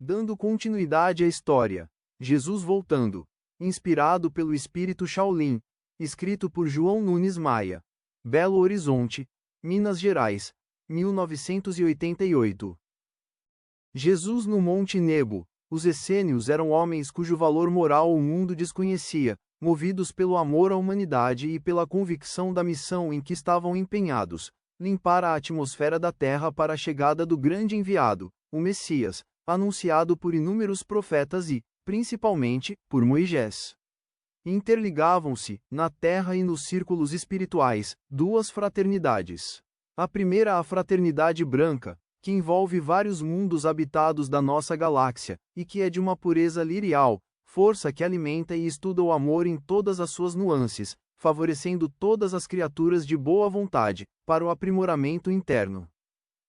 Dando continuidade à história. Jesus voltando. Inspirado pelo espírito Shaolin. Escrito por João Nunes Maia. Belo Horizonte, Minas Gerais, 1988. Jesus no Monte Nebo. Os essênios eram homens cujo valor moral o mundo desconhecia, movidos pelo amor à humanidade e pela convicção da missão em que estavam empenhados, limpar a atmosfera da terra para a chegada do grande enviado, o Messias, anunciado por inúmeros profetas e, principalmente, por Moisés. Interligavam-se, na terra e nos círculos espirituais, duas fraternidades. A primeira, a fraternidade branca, que envolve vários mundos habitados da nossa galáxia, e que é de uma pureza lirial, força que alimenta e estuda o amor em todas as suas nuances, favorecendo todas as criaturas de boa vontade, para o aprimoramento interno.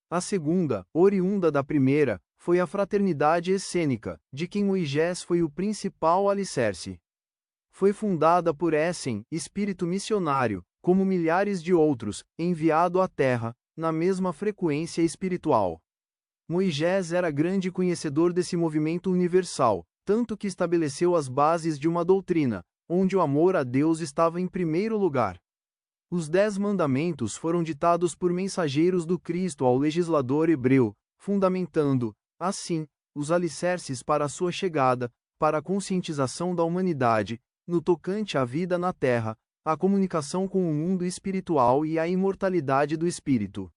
A segunda, oriunda da primeira, foi a fraternidade essênica, de quem Moisés foi o principal alicerce. Foi fundada por Essen, espírito missionário, como milhares de outros, enviado à Terra, na mesma frequência espiritual. Moisés era grande conhecedor desse movimento universal, tanto que estabeleceu as bases de uma doutrina, onde o amor a Deus estava em primeiro lugar. Os 10 mandamentos foram ditados por mensageiros do Cristo ao legislador hebreu, fundamentando, assim, os alicerces para a sua chegada, para a conscientização da humanidade, no tocante à vida na terra, a comunicação com o mundo espiritual e a imortalidade do espírito.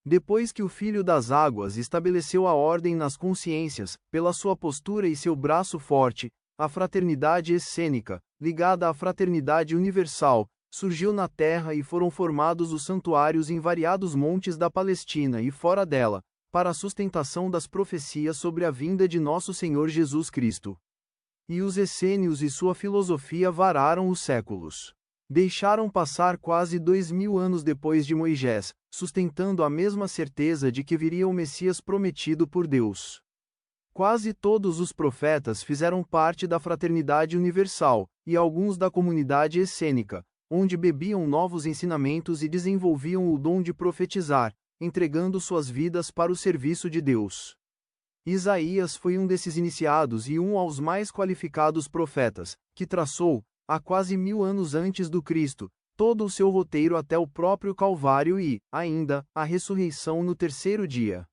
Depois que o Filho das Águas estabeleceu a ordem nas consciências, pela sua postura e seu braço forte, a fraternidade essênica, ligada à fraternidade universal, surgiu na terra e foram formados os santuários em variados montes da Palestina e fora dela, para a sustentação das profecias sobre a vinda de nosso Senhor Jesus Cristo. E os essênios e sua filosofia vararam os séculos. Deixaram passar quase 2000 anos depois de Moisés, sustentando a mesma certeza de que viria o Messias prometido por Deus. Quase todos os profetas fizeram parte da fraternidade universal, e alguns da comunidade essênica, onde bebiam novos ensinamentos e desenvolviam o dom de profetizar, entregando suas vidas para o serviço de Deus. Isaías foi um desses iniciados e um aos mais qualificados profetas, que traçou, há quase 1000 anos antes do Cristo, todo o seu roteiro até o próprio Calvário e, ainda, a ressurreição no terceiro dia.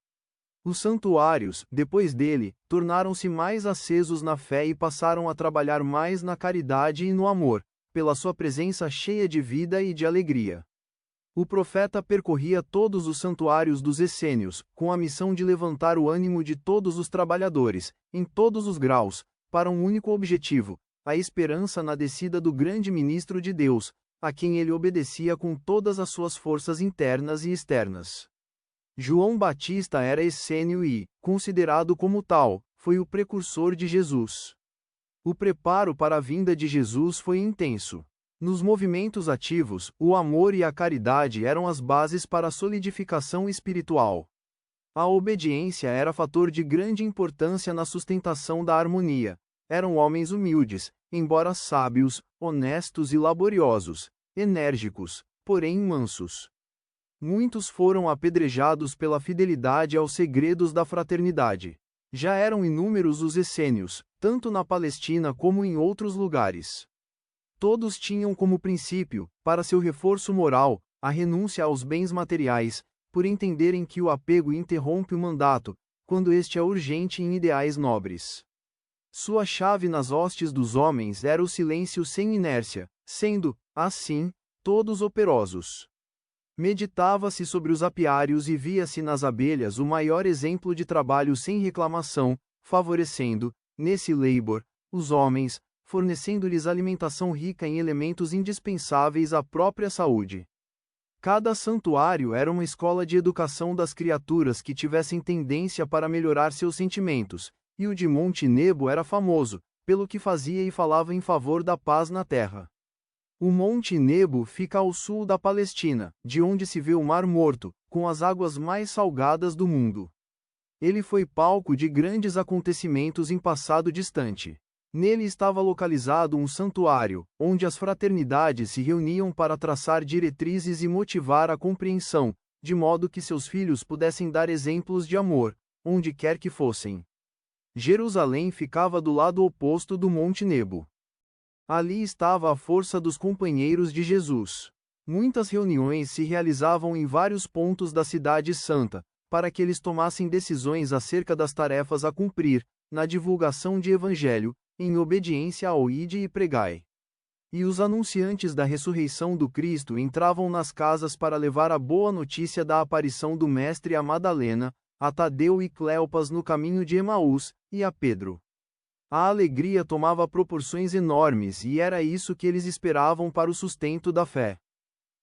Os santuários, depois dele, tornaram-se mais acesos na fé e passaram a trabalhar mais na caridade e no amor, pela sua presença cheia de vida e de alegria. O profeta percorria todos os santuários dos essênios, com a missão de levantar o ânimo de todos os trabalhadores, em todos os graus, para um único objetivo, a esperança na descida do grande ministro de Deus, a quem ele obedecia com todas as suas forças internas e externas. João Batista era essênio e, considerado como tal, foi o precursor de Jesus. O preparo para a vinda de Jesus foi intenso. Nos movimentos ativos, o amor e a caridade eram as bases para a solidificação espiritual. A obediência era fator de grande importância na sustentação da harmonia. Eram homens humildes, embora sábios, honestos e laboriosos, enérgicos, porém mansos. Muitos foram apedrejados pela fidelidade aos segredos da fraternidade. Já eram inúmeros os essênios, tanto na Palestina como em outros lugares. Todos tinham como princípio, para seu reforço moral, a renúncia aos bens materiais, por entenderem que o apego interrompe o mandato, quando este é urgente em ideais nobres. Sua chave nas hostes dos homens era o silêncio sem inércia, sendo, assim, todos operosos. Meditava-se sobre os apiários e via-se nas abelhas o maior exemplo de trabalho sem reclamação, favorecendo, nesse labor, os homens, fornecendo-lhes alimentação rica em elementos indispensáveis à própria saúde. Cada santuário era uma escola de educação das criaturas que tivessem tendência para melhorar seus sentimentos, e o de Monte Nebo era famoso, pelo que fazia e falava em favor da paz na terra. O Monte Nebo fica ao sul da Palestina, de onde se vê o Mar Morto, com as águas mais salgadas do mundo. Ele foi palco de grandes acontecimentos em passado distante. Nele estava localizado um santuário, onde as fraternidades se reuniam para traçar diretrizes e motivar a compreensão, de modo que seus filhos pudessem dar exemplos de amor, onde quer que fossem. Jerusalém ficava do lado oposto do Monte Nebo. Ali estava a força dos companheiros de Jesus. Muitas reuniões se realizavam em vários pontos da Cidade Santa, para que eles tomassem decisões acerca das tarefas a cumprir, na divulgação de Evangelho, em obediência ao Ide e Pregai. E os anunciantes da ressurreição do Cristo entravam nas casas para levar a boa notícia da aparição do Mestre a Madalena, a Tadeu e Cleopas no caminho de Emaús, e a Pedro. A alegria tomava proporções enormes e era isso que eles esperavam para o sustento da fé.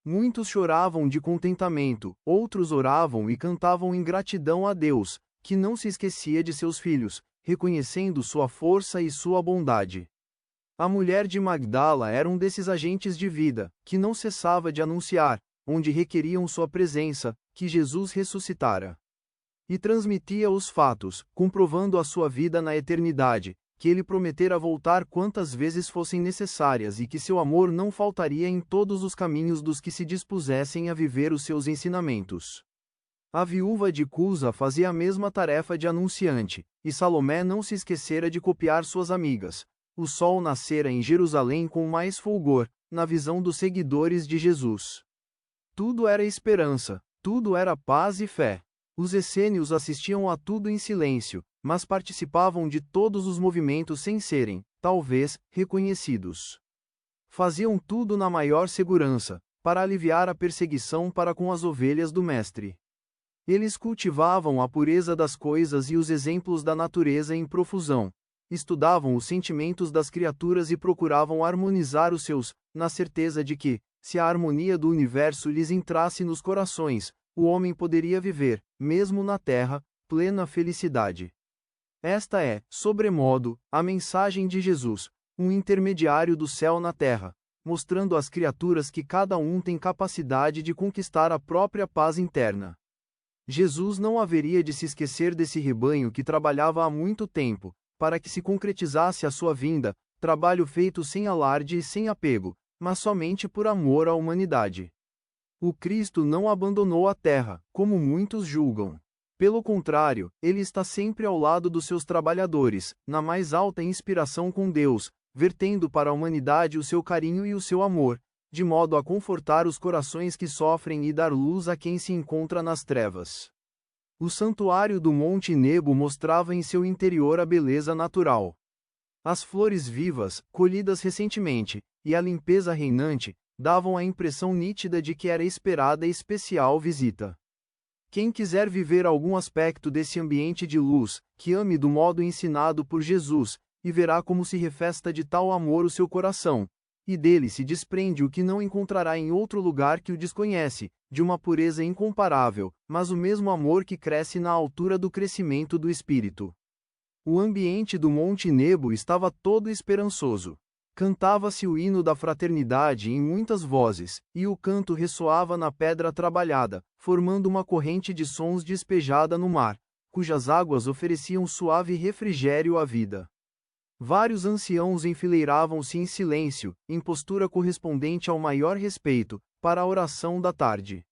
Muitos choravam de contentamento, outros oravam e cantavam em gratidão a Deus, que não se esquecia de seus filhos, reconhecendo sua força e sua bondade. A mulher de Magdala era um desses agentes de vida, que não cessava de anunciar, onde requeriam sua presença, que Jesus ressuscitara. E transmitia os fatos, comprovando a sua vida na eternidade, que ele prometera voltar quantas vezes fossem necessárias e que seu amor não faltaria em todos os caminhos dos que se dispusessem a viver os seus ensinamentos. A viúva de Cusa fazia a mesma tarefa de anunciante, e Salomé não se esquecera de copiar suas amigas. O sol nascera em Jerusalém com mais fulgor, na visão dos seguidores de Jesus. Tudo era esperança, tudo era paz e fé. Os essênios assistiam a tudo em silêncio, mas participavam de todos os movimentos sem serem, talvez, reconhecidos. Faziam tudo na maior segurança, para aliviar a perseguição para com as ovelhas do Mestre. Eles cultivavam a pureza das coisas e os exemplos da natureza em profusão. Estudavam os sentimentos das criaturas e procuravam harmonizar os seus, na certeza de que, se a harmonia do universo lhes entrasse nos corações, o homem poderia viver, mesmo na terra, plena felicidade. Esta é, sobremodo, a mensagem de Jesus, um intermediário do céu na terra, mostrando às criaturas que cada um tem capacidade de conquistar a própria paz interna. Jesus não haveria de se esquecer desse rebanho que trabalhava há muito tempo, para que se concretizasse a sua vinda, trabalho feito sem alarde e sem apego, mas somente por amor à humanidade. O Cristo não abandonou a terra, como muitos julgam. Pelo contrário, ele está sempre ao lado dos seus trabalhadores, na mais alta inspiração com Deus, vertendo para a humanidade o seu carinho e o seu amor, de modo a confortar os corações que sofrem e dar luz a quem se encontra nas trevas. O santuário do Monte Nebo mostrava em seu interior a beleza natural. As flores vivas, colhidas recentemente, e a limpeza reinante, davam a impressão nítida de que era esperada e especial visita. Quem quiser viver algum aspecto desse ambiente de luz, que ame do modo ensinado por Jesus, e verá como se refesta de tal amor o seu coração, e dele se desprende o que não encontrará em outro lugar que o desconhece, de uma pureza incomparável, mas o mesmo amor que cresce na altura do crescimento do espírito. O ambiente do Monte Nebo estava todo esperançoso. Cantava-se o hino da fraternidade em muitas vozes, e o canto ressoava na pedra trabalhada, formando uma corrente de sons despejada no mar, cujas águas ofereciam suave refrigério à vida. Vários anciãos enfileiravam-se em silêncio, em postura correspondente ao maior respeito, para a oração da tarde.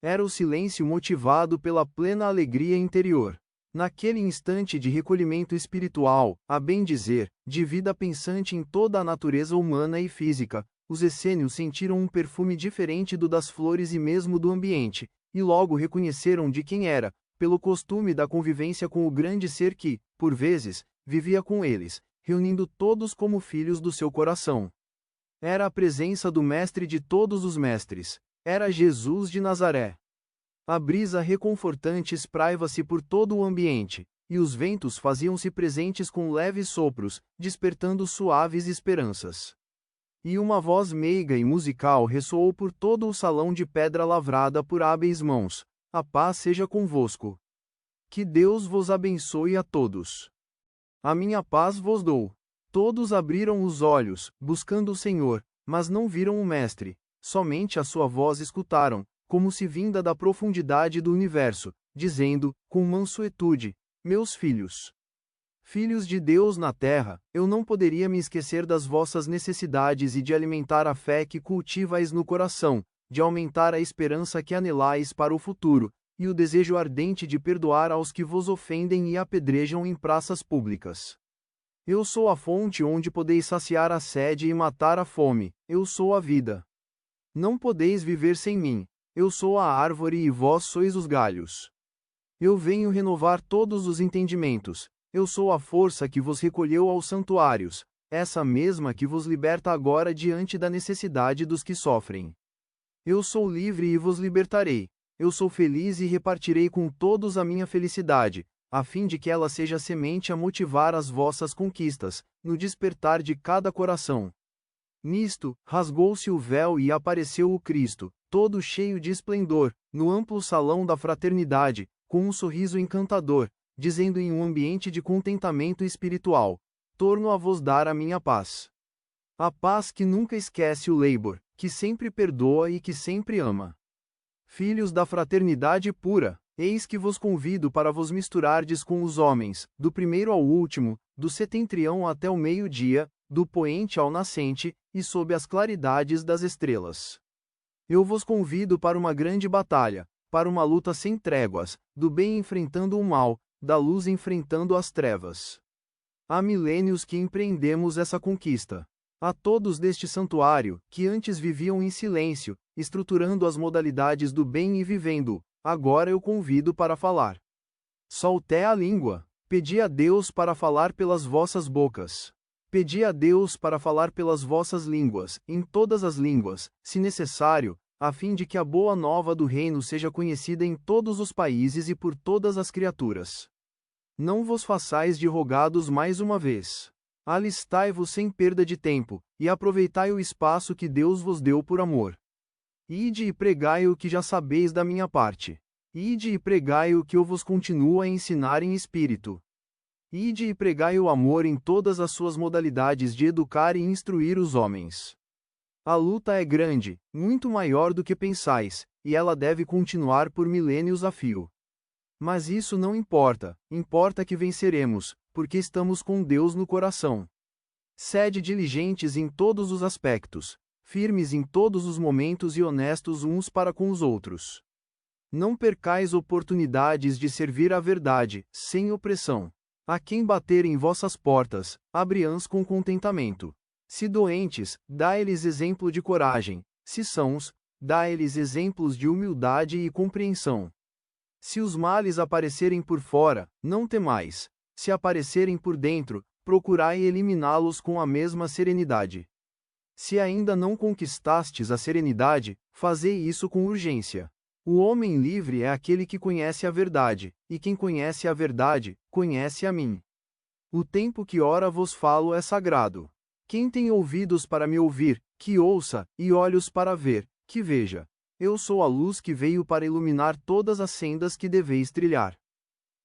Era o silêncio motivado pela plena alegria interior. Naquele instante de recolhimento espiritual, a bem dizer, de vida pensante em toda a natureza humana e física, os essênios sentiram um perfume diferente do das flores e mesmo do ambiente, e logo reconheceram de quem era, pelo costume da convivência com o grande ser que, por vezes, vivia com eles, reunindo todos como filhos do seu coração. Era a presença do Mestre de todos os mestres. Era Jesus de Nazaré. A brisa reconfortante espraiava-se por todo o ambiente, e os ventos faziam-se presentes com leves sopros, despertando suaves esperanças. E uma voz meiga e musical ressoou por todo o salão de pedra lavrada por hábeis mãos: a paz seja convosco. Que Deus vos abençoe a todos. A minha paz vos dou. Todos abriram os olhos, buscando o Senhor, mas não viram o Mestre, somente a sua voz escutaram, como se vinda da profundidade do universo, dizendo, com mansuetude: meus filhos. Filhos de Deus na terra, eu não poderia me esquecer das vossas necessidades e de alimentar a fé que cultivais no coração, de aumentar a esperança que anelais para o futuro, e o desejo ardente de perdoar aos que vos ofendem e apedrejam em praças públicas. Eu sou a fonte onde podeis saciar a sede e matar a fome, eu sou a vida. Não podeis viver sem mim, eu sou a árvore e vós sois os galhos. Eu venho renovar todos os entendimentos, eu sou a força que vos recolheu aos santuários, essa mesma que vos liberta agora diante da necessidade dos que sofrem. Eu sou livre e vos libertarei, eu sou feliz e repartirei com todos a minha felicidade, a fim de que ela seja semente a motivar as vossas conquistas, no despertar de cada coração. Nisto, rasgou-se o véu e apareceu o Cristo, todo cheio de esplendor, no amplo salão da fraternidade, com um sorriso encantador, dizendo em um ambiente de contentamento espiritual: torno a vos dar a minha paz. A paz que nunca esquece o labor, que sempre perdoa e que sempre ama. Filhos da fraternidade pura, eis que vos convido para vos misturardes com os homens, do primeiro ao último, do setentrião até o meio-dia, do poente ao nascente, e sob as claridades das estrelas. Eu vos convido para uma grande batalha, para uma luta sem tréguas, do bem enfrentando o mal, da luz enfrentando as trevas. Há milênios que empreendemos essa conquista. A todos deste santuário, que antes viviam em silêncio, estruturando as modalidades do bem e vivendo, agora eu convido para falar. Solté a língua, pedi a Deus para falar pelas vossas bocas. Pedi a Deus para falar pelas vossas línguas, em todas as línguas, se necessário, a fim de que a boa nova do reino seja conhecida em todos os países e por todas as criaturas. Não vos façais de rogados mais uma vez. Alistai-vos sem perda de tempo, e aproveitai o espaço que Deus vos deu por amor. Ide e pregai o que já sabeis da minha parte. Ide e pregai o que eu vos continuo a ensinar em espírito. Ide e pregai o amor em todas as suas modalidades de educar e instruir os homens. A luta é grande, muito maior do que pensais, e ela deve continuar por milênios a fio. Mas isso não importa, importa que venceremos, porque estamos com Deus no coração. Sede diligentes em todos os aspectos, firmes em todos os momentos e honestos uns para com os outros. Não percais oportunidades de servir à verdade, sem opressão. A quem bater em vossas portas, abri-ãs com contentamento. Se doentes, dai-lhes exemplo de coragem, se sãos, dai-lhes exemplos de humildade e compreensão. Se os males aparecerem por fora, não temais. Se aparecerem por dentro, procurai eliminá-los com a mesma serenidade. Se ainda não conquistastes a serenidade, fazei isso com urgência. O homem livre é aquele que conhece a verdade, e quem conhece a verdade, conhece a mim. O tempo que ora vos falo é sagrado. Quem tem ouvidos para me ouvir, que ouça, e olhos para ver, que veja. Eu sou a luz que veio para iluminar todas as sendas que deveis trilhar.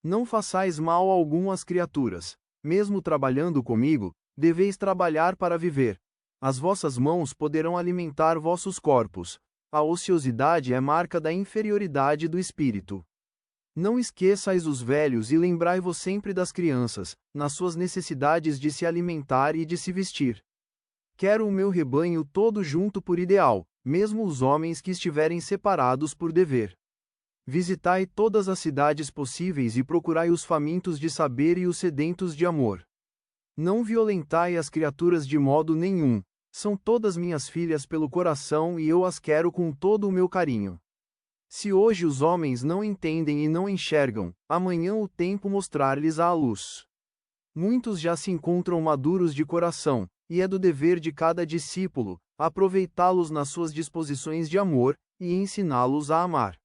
Não façais mal algum às criaturas. Mesmo trabalhando comigo, deveis trabalhar para viver. As vossas mãos poderão alimentar vossos corpos. A ociosidade é marca da inferioridade do espírito. Não esqueçais os velhos e lembrai-vos sempre das crianças, nas suas necessidades de se alimentar e de se vestir. Quero o meu rebanho todo junto por ideal, mesmo os homens que estiverem separados por dever. Visitai todas as cidades possíveis e procurai os famintos de saber e os sedentos de amor. Não violentai as criaturas de modo nenhum, são todas minhas filhas pelo coração e eu as quero com todo o meu carinho. Se hoje os homens não entendem e não enxergam, amanhã o tempo mostrar-lhes a luz. Muitos já se encontram maduros de coração, e é do dever de cada discípulo, aproveitá-los nas suas disposições de amor, e ensiná-los a amar.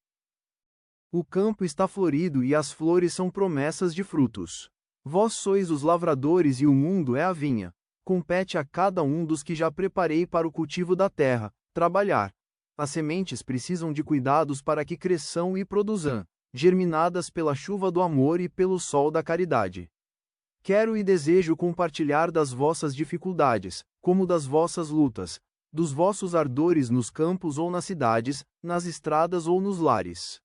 O campo está florido e as flores são promessas de frutos. Vós sois os lavradores e o mundo é a vinha. Compete a cada um dos que já preparei para o cultivo da terra, trabalhar. As sementes precisam de cuidados para que cresçam e produzam, germinadas pela chuva do amor e pelo sol da caridade. Quero e desejo compartilhar das vossas dificuldades, como das vossas lutas, dos vossos ardores nos campos ou nas cidades, nas estradas ou nos lares.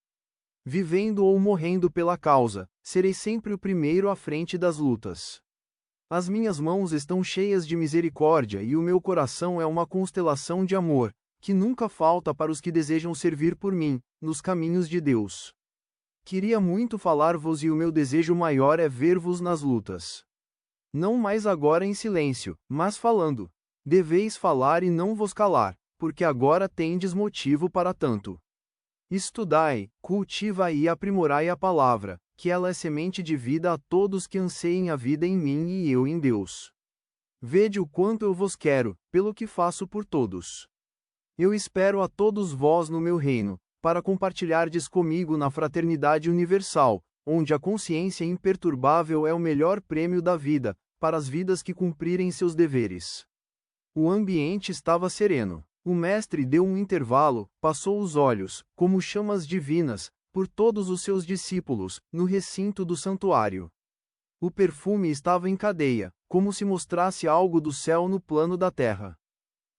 Vivendo ou morrendo pela causa, serei sempre o primeiro à frente das lutas. As minhas mãos estão cheias de misericórdia e o meu coração é uma constelação de amor, que nunca falta para os que desejam servir por mim, nos caminhos de Deus. Queria muito falar-vos e o meu desejo maior é ver-vos nas lutas. Não mais agora em silêncio, mas falando. Deveis falar e não vos calar, porque agora tendes motivo para tanto. Estudai, cultivai e aprimorai a palavra, que ela é semente de vida a todos que anseiem a vida em mim e eu em Deus. Vede o quanto eu vos quero, pelo que faço por todos. Eu espero a todos vós no meu reino, para compartilhardes comigo na fraternidade universal, onde a consciência imperturbável é o melhor prêmio da vida, para as vidas que cumprirem seus deveres. O ambiente estava sereno. O mestre deu um intervalo, passou os olhos, como chamas divinas, por todos os seus discípulos, no recinto do santuário. O perfume estava em cadeia, como se mostrasse algo do céu no plano da terra.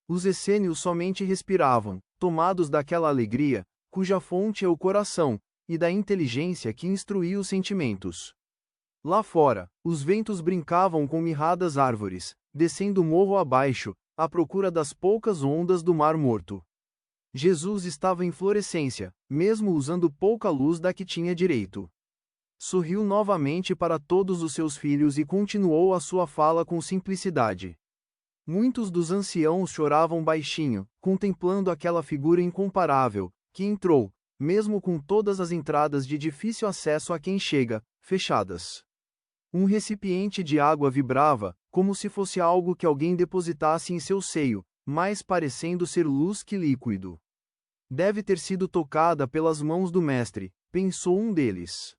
Os essênios somente respiravam, tomados daquela alegria, cuja fonte é o coração, e da inteligência que instruía os sentimentos. Lá fora, os ventos brincavam com mirradas árvores, descendo morro abaixo, à procura das poucas ondas do Mar Morto. Jesus estava em florescência, mesmo usando pouca luz da que tinha direito. Sorriu novamente para todos os seus filhos e continuou a sua fala com simplicidade. Muitos dos anciãos choravam baixinho, contemplando aquela figura incomparável, que entrou, mesmo com todas as entradas de difícil acesso a quem chega, fechadas. Um recipiente de água vibrava, como se fosse algo que alguém depositasse em seu seio, mais parecendo ser luz que líquido. Deve ter sido tocada pelas mãos do mestre, pensou um deles.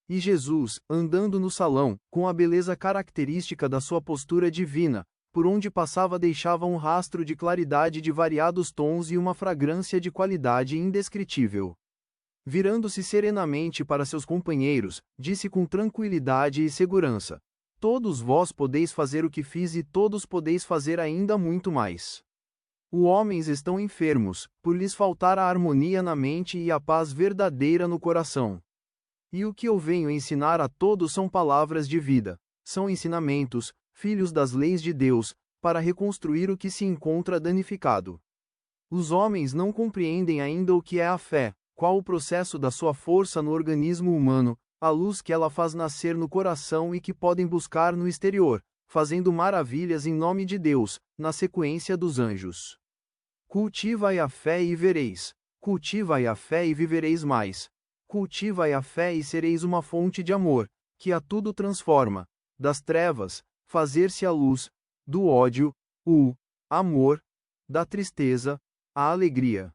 E Jesus, andando no salão, com a beleza característica da sua postura divina, por onde passava deixava um rastro de claridade de variados tons e uma fragrância de qualidade indescritível. Virando-se serenamente para seus companheiros, disse com tranquilidade e segurança: Todos vós podeis fazer o que fiz e todos podeis fazer ainda muito mais. Os homens estão enfermos, por lhes faltar a harmonia na mente e a paz verdadeira no coração. E o que eu venho ensinar a todos são palavras de vida, são ensinamentos, filhos das leis de Deus, para reconstruir o que se encontra danificado. Os homens não compreendem ainda o que é a fé, qual o processo da sua força no organismo humano, a luz que ela faz nascer no coração e que podem buscar no exterior, fazendo maravilhas em nome de Deus, na sequência dos anjos. Cultivai a fé e vereis. Cultivai a fé e vivereis mais. Cultivai a fé e sereis uma fonte de amor, que a tudo transforma. Das trevas, fazer-se a luz, do ódio, o amor, da tristeza, a alegria.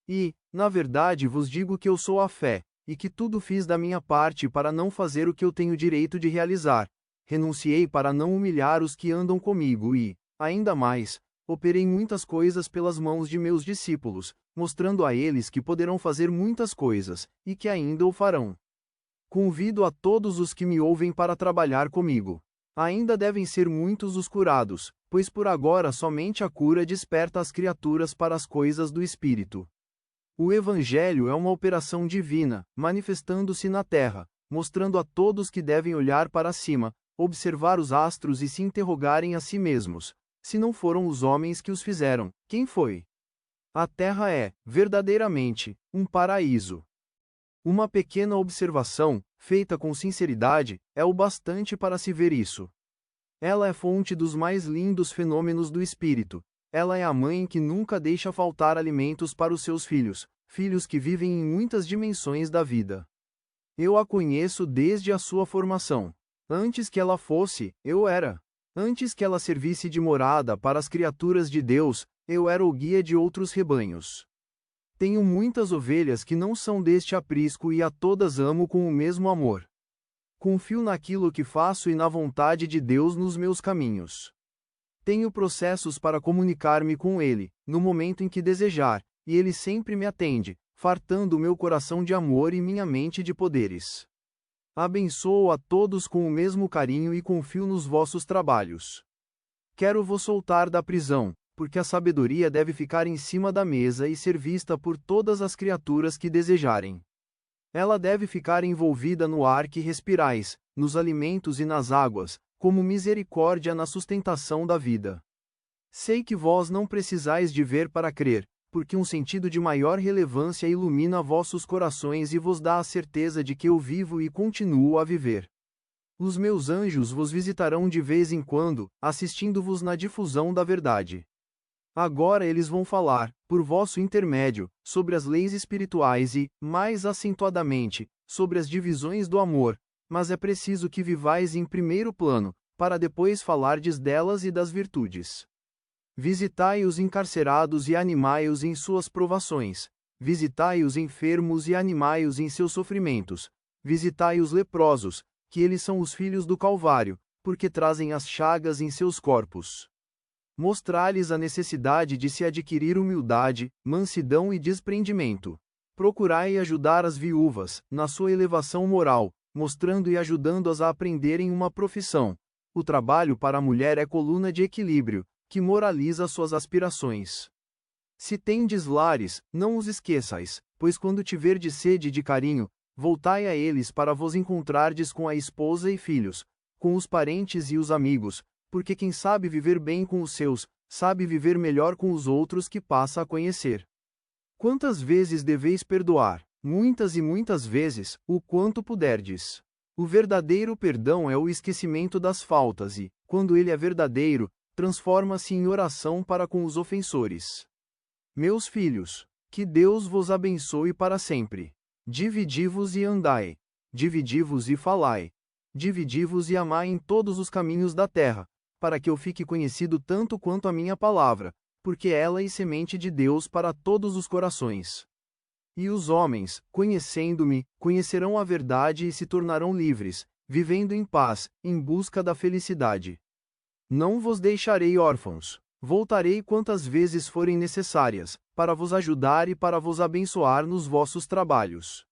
E, na verdade vos digo que eu sou a fé, e que tudo fiz da minha parte para não fazer o que eu tenho direito de realizar. Renunciei para não humilhar os que andam comigo e, ainda mais, operei muitas coisas pelas mãos de meus discípulos, mostrando a eles que poderão fazer muitas coisas, e que ainda o farão. Convido a todos os que me ouvem para trabalhar comigo. Ainda devem ser muitos os curados, pois por agora somente a cura desperta as criaturas para as coisas do Espírito. O Evangelho é uma operação divina, manifestando-se na terra, mostrando a todos que devem olhar para cima, observar os astros e se interrogarem a si mesmos: se não foram os homens que os fizeram, quem foi? A terra é, verdadeiramente, um paraíso. Uma pequena observação, feita com sinceridade, é o bastante para se ver isso. Ela é fonte dos mais lindos fenômenos do espírito. Ela é a mãe que nunca deixa faltar alimentos para os seus filhos, filhos que vivem em muitas dimensões da vida. Eu a conheço desde a sua formação. Antes que ela fosse, eu era. Antes que ela servisse de morada para as criaturas de Deus, eu era o guia de outros rebanhos. Tenho muitas ovelhas que não são deste aprisco e a todas amo com o mesmo amor. Confio naquilo que faço e na vontade de Deus nos meus caminhos. Tenho processos para comunicar-me com Ele, no momento em que desejar, e Ele sempre me atende, fartando o meu coração de amor e minha mente de poderes. Abençoo a todos com o mesmo carinho e confio nos vossos trabalhos. Quero vos soltar da prisão, porque a sabedoria deve ficar em cima da mesa e ser vista por todas as criaturas que desejarem. Ela deve ficar envolvida no ar que respirais, nos alimentos e nas águas, como misericórdia na sustentação da vida. Sei que vós não precisais de ver para crer, porque um sentido de maior relevância ilumina vossos corações e vos dá a certeza de que eu vivo e continuo a viver. Os meus anjos vos visitarão de vez em quando, assistindo-vos na difusão da verdade. Agora eles vão falar, por vosso intermédio, sobre as leis espirituais e, mais acentuadamente, sobre as divisões do amor, mas é preciso que vivais em primeiro plano, para depois falardes delas e das virtudes. Visitai os encarcerados e animai-os em suas provações. Visitai os enfermos e animai-os em seus sofrimentos. Visitai os leprosos, que eles são os filhos do Calvário, porque trazem as chagas em seus corpos. Mostrai-lhes a necessidade de se adquirir humildade, mansidão e desprendimento. Procurai ajudar as viúvas, na sua elevação moral, mostrando e ajudando-as a aprenderem uma profissão. O trabalho para a mulher é coluna de equilíbrio, que moraliza suas aspirações. Se tendes lares, não os esqueçais, pois quando tiverdes sede de carinho, voltai a eles para vos encontrardes com a esposa e filhos, com os parentes e os amigos, porque quem sabe viver bem com os seus, sabe viver melhor com os outros que passa a conhecer. Quantas vezes deveis perdoar? Muitas e muitas vezes, o quanto puderdes. O verdadeiro perdão é o esquecimento das faltas e, quando ele é verdadeiro, transforma-se em oração para com os ofensores. Meus filhos, que Deus vos abençoe para sempre. Dividi-vos e andai. Dividi-vos e falai. Dividi-vos e amai em todos os caminhos da terra, para que eu fique conhecido tanto quanto a minha palavra, porque ela é semente de Deus para todos os corações. E os homens, conhecendo-me, conhecerão a verdade e se tornarão livres, vivendo em paz, em busca da felicidade. Não vos deixarei órfãos. Voltarei quantas vezes forem necessárias, para vos ajudar e para vos abençoar nos vossos trabalhos.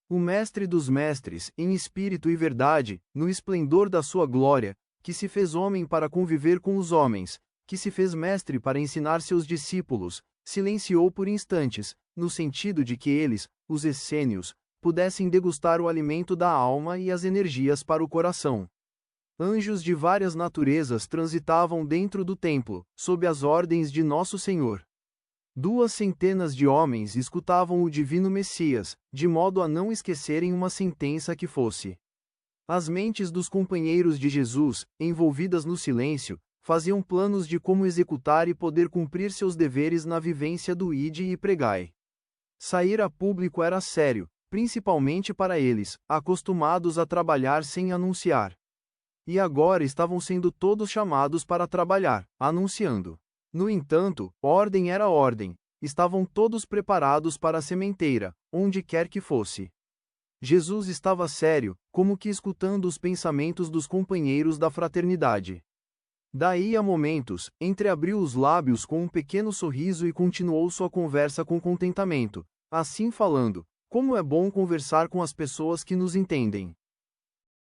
O Mestre dos Mestres, em espírito e verdade, no esplendor da sua glória, que se fez homem para conviver com os homens, que se fez mestre para ensinar seus discípulos, silenciou por instantes, no sentido de que eles, os essênios, pudessem degustar o alimento da alma e as energias para o coração. Anjos de várias naturezas transitavam dentro do templo, sob as ordens de Nosso Senhor. 200 de homens escutavam o divino Messias, de modo a não esquecerem uma sentença que fosse. As mentes dos companheiros de Jesus, envolvidas no silêncio, faziam planos de como executar e poder cumprir seus deveres na vivência do Ide e Pregai. Sair a público era sério, principalmente para eles, acostumados a trabalhar sem anunciar. E agora estavam sendo todos chamados para trabalhar, anunciando. No entanto, ordem era ordem, estavam todos preparados para a sementeira, onde quer que fosse. Jesus estava sério, como que escutando os pensamentos dos companheiros da fraternidade. Daí a momentos, entreabriu os lábios com um pequeno sorriso e continuou sua conversa com contentamento, assim falando: como é bom conversar com as pessoas que nos entendem.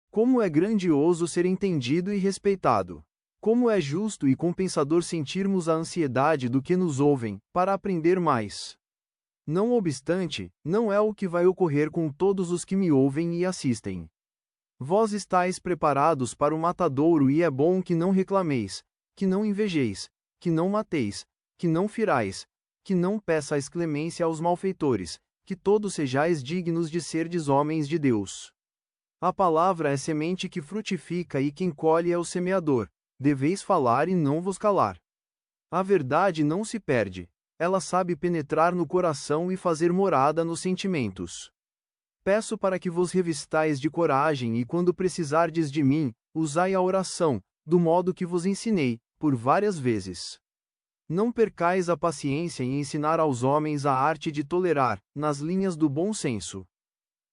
Como é grandioso ser entendido e respeitado. Como é justo e compensador sentirmos a ansiedade do que nos ouvem, para aprender mais. Não obstante, não é o que vai ocorrer com todos os que me ouvem e assistem. Vós estáis preparados para o matadouro e é bom que não reclameis, que não invejeis, que não mateis, que não firais, que não peçais clemência aos malfeitores, que todos sejais dignos de serdes homens de Deus. A palavra é semente que frutifica e quem colhe é o semeador. Deveis falar e não vos calar. A verdade não se perde. Ela sabe penetrar no coração e fazer morada nos sentimentos. Peço para que vos revistais de coragem e quando precisardes de mim, usai a oração, do modo que vos ensinei, por várias vezes. Não percais a paciência em ensinar aos homens a arte de tolerar, nas linhas do bom senso.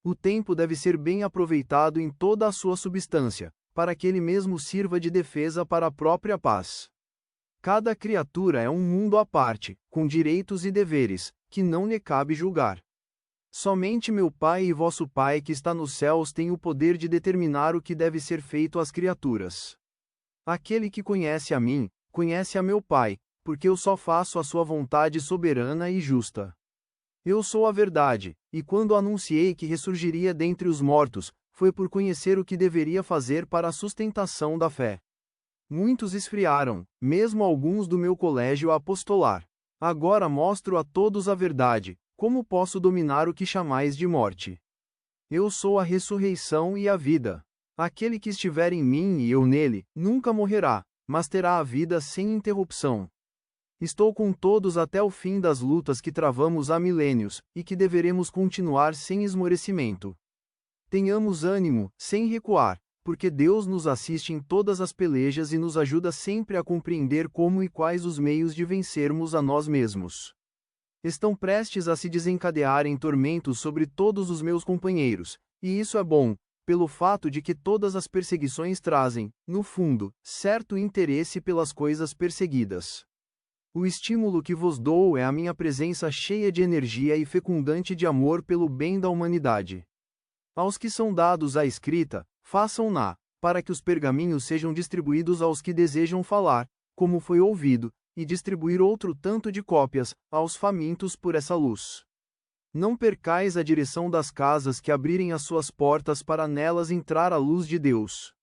O tempo deve ser bem aproveitado em toda a sua substância, para que ele mesmo sirva de defesa para a própria paz. Cada criatura é um mundo à parte, com direitos e deveres, que não lhe cabe julgar. Somente meu Pai e vosso Pai que está nos céus tem o poder de determinar o que deve ser feito às criaturas. Aquele que conhece a mim, conhece a meu Pai, porque eu só faço a sua vontade soberana e justa. Eu sou a verdade, e quando anunciei que ressurgiria dentre os mortos, foi por conhecer o que deveria fazer para a sustentação da fé. Muitos esfriaram, mesmo alguns do meu colégio apostolar. Agora mostro a todos a verdade, como posso dominar o que chamais de morte? Eu sou a ressurreição e a vida. Aquele que estiver em mim e eu nele, nunca morrerá, mas terá a vida sem interrupção. Estou com todos até o fim das lutas que travamos há milênios, e que deveremos continuar sem esmorecimento. Tenhamos ânimo, sem recuar, porque Deus nos assiste em todas as pelejas e nos ajuda sempre a compreender como e quais os meios de vencermos a nós mesmos. Estão prestes a se desencadearem tormentos sobre todos os meus companheiros, e isso é bom, pelo fato de que todas as perseguições trazem, no fundo, certo interesse pelas coisas perseguidas. O estímulo que vos dou é a minha presença cheia de energia e fecundante de amor pelo bem da humanidade. Aos que são dados a escrita, façam-na, para que os pergaminhos sejam distribuídos aos que desejam falar, como foi ouvido, e distribuir outro tanto de cópias, aos famintos por essa luz. Não percais a direção das casas que abrirem as suas portas para nelas entrar a luz de Deus.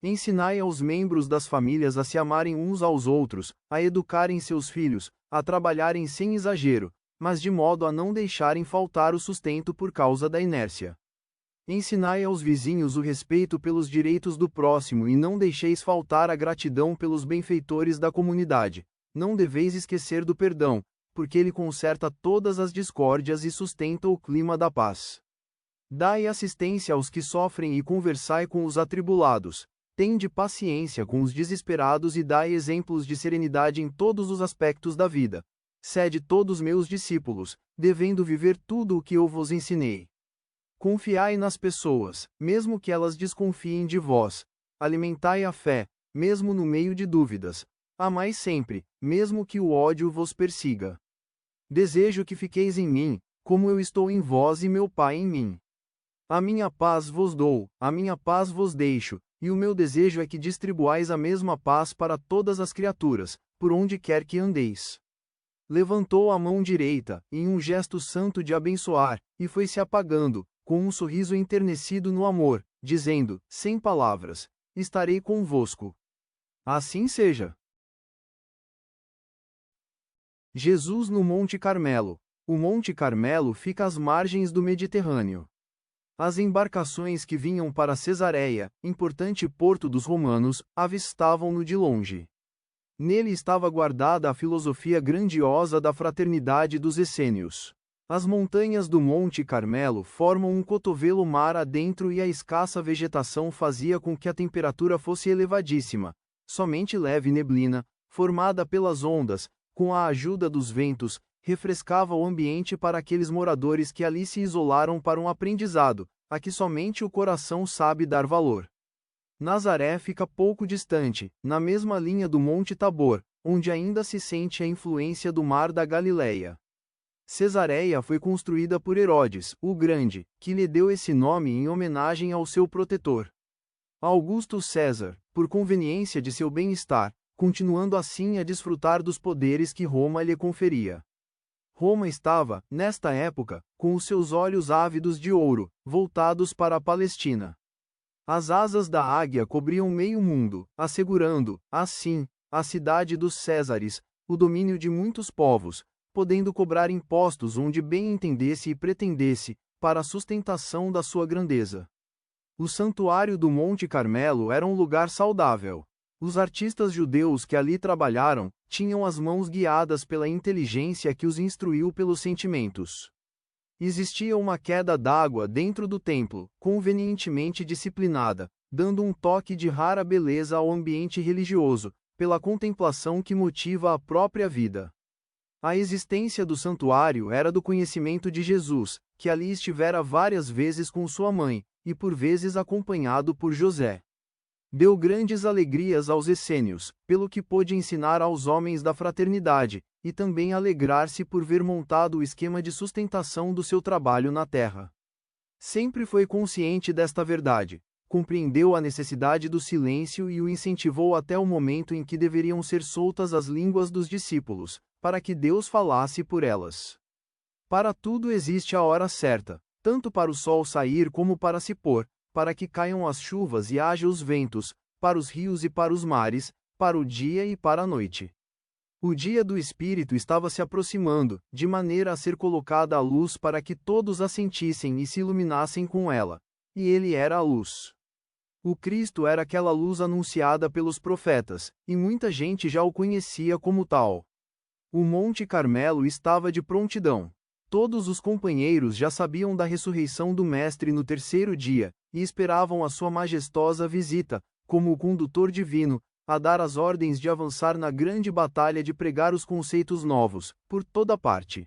Ensinai aos membros das famílias a se amarem uns aos outros, a educarem seus filhos, a trabalharem sem exagero, mas de modo a não deixarem faltar o sustento por causa da inércia. Ensinai aos vizinhos o respeito pelos direitos do próximo e não deixeis faltar a gratidão pelos benfeitores da comunidade. Não deveis esquecer do perdão, porque ele conserta todas as discórdias e sustenta o clima da paz. Dai assistência aos que sofrem e conversai com os atribulados. Tende paciência com os desesperados e dai exemplos de serenidade em todos os aspectos da vida. Sede todos meus discípulos, devendo viver tudo o que eu vos ensinei. Confiai nas pessoas, mesmo que elas desconfiem de vós. Alimentai a fé, mesmo no meio de dúvidas. Amai sempre, mesmo que o ódio vos persiga. Desejo que fiqueis em mim, como eu estou em vós e meu Pai em mim. A minha paz vos dou, a minha paz vos deixo, e o meu desejo é que distribuais a mesma paz para todas as criaturas, por onde quer que andeis. Levantou a mão direita, em um gesto santo de abençoar, e foi se apagando, com um sorriso enternecido no amor, dizendo, sem palavras: estarei convosco. Assim seja. Jesus no Monte Carmelo. O Monte Carmelo fica às margens do Mediterrâneo. As embarcações que vinham para Cesareia, importante porto dos romanos, avistavam-no de longe. Nele estava guardada a filosofia grandiosa da fraternidade dos essênios. As montanhas do Monte Carmelo formam um cotovelo mar adentro e a escassa vegetação fazia com que a temperatura fosse elevadíssima. Somente leve neblina, formada pelas ondas, com a ajuda dos ventos, refrescava o ambiente para aqueles moradores que ali se isolaram para um aprendizado, a que somente o coração sabe dar valor. Nazaré fica pouco distante, na mesma linha do Monte Tabor, onde ainda se sente a influência do Mar da Galileia. Cesareia foi construída por Herodes, o Grande, que lhe deu esse nome em homenagem ao seu protetor. Augusto César, por conveniência de seu bem-estar, continuando assim a desfrutar dos poderes que Roma lhe conferia. Roma estava, nesta época, com os seus olhos ávidos de ouro, voltados para a Palestina. As asas da águia cobriam meio mundo, assegurando, assim, à cidade dos Césares, o domínio de muitos povos, podendo cobrar impostos onde bem entendesse e pretendesse, para a sustentação da sua grandeza. O santuário do Monte Carmelo era um lugar saudável. Os artistas judeus que ali trabalharam, tinham as mãos guiadas pela inteligência que os instruiu pelos sentimentos. Existia uma queda d'água dentro do templo, convenientemente disciplinada, dando um toque de rara beleza ao ambiente religioso, pela contemplação que motiva a própria vida. A existência do santuário era do conhecimento de Jesus, que ali estivera várias vezes com sua mãe, e por vezes acompanhado por José. Deu grandes alegrias aos essênios, pelo que pôde ensinar aos homens da fraternidade, e também alegrar-se por ver montado o esquema de sustentação do seu trabalho na terra. Sempre foi consciente desta verdade, compreendeu a necessidade do silêncio e o incentivou até o momento em que deveriam ser soltas as línguas dos discípulos, para que Deus falasse por elas. Para tudo existe a hora certa, tanto para o sol sair como para se pôr, para que caiam as chuvas e haja os ventos, para os rios e para os mares, para o dia e para a noite. O dia do Espírito estava se aproximando, de maneira a ser colocada a luz para que todos a sentissem e se iluminassem com ela. E ele era a luz. O Cristo era aquela luz anunciada pelos profetas, e muita gente já o conhecia como tal. O Monte Carmelo estava de prontidão. Todos os companheiros já sabiam da ressurreição do Mestre no terceiro dia, e esperavam a sua majestosa visita, como o condutor divino, a dar as ordens de avançar na grande batalha de pregar os conceitos novos, por toda parte.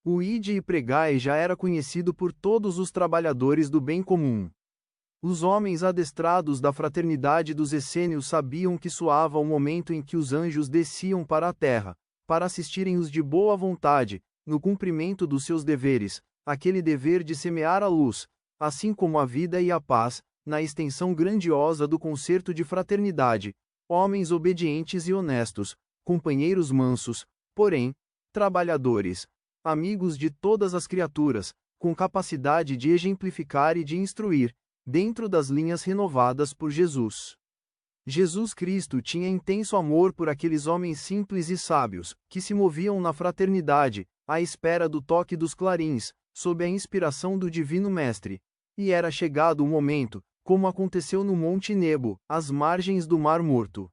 O Ide e Pregai já era conhecido por todos os trabalhadores do bem comum. Os homens adestrados da fraternidade dos essênios sabiam que soava o momento em que os anjos desciam para a terra, para assistirem os de boa vontade, no cumprimento dos seus deveres, aquele dever de semear a luz, assim como a vida e a paz, na extensão grandiosa do concerto de fraternidade, homens obedientes e honestos, companheiros mansos, porém, trabalhadores, amigos de todas as criaturas, com capacidade de exemplificar e de instruir, dentro das linhas renovadas por Jesus. Jesus Cristo tinha intenso amor por aqueles homens simples e sábios, que se moviam na fraternidade, à espera do toque dos clarins, sob a inspiração do Divino Mestre. E era chegado o momento, como aconteceu no Monte Nebo, às margens do Mar Morto.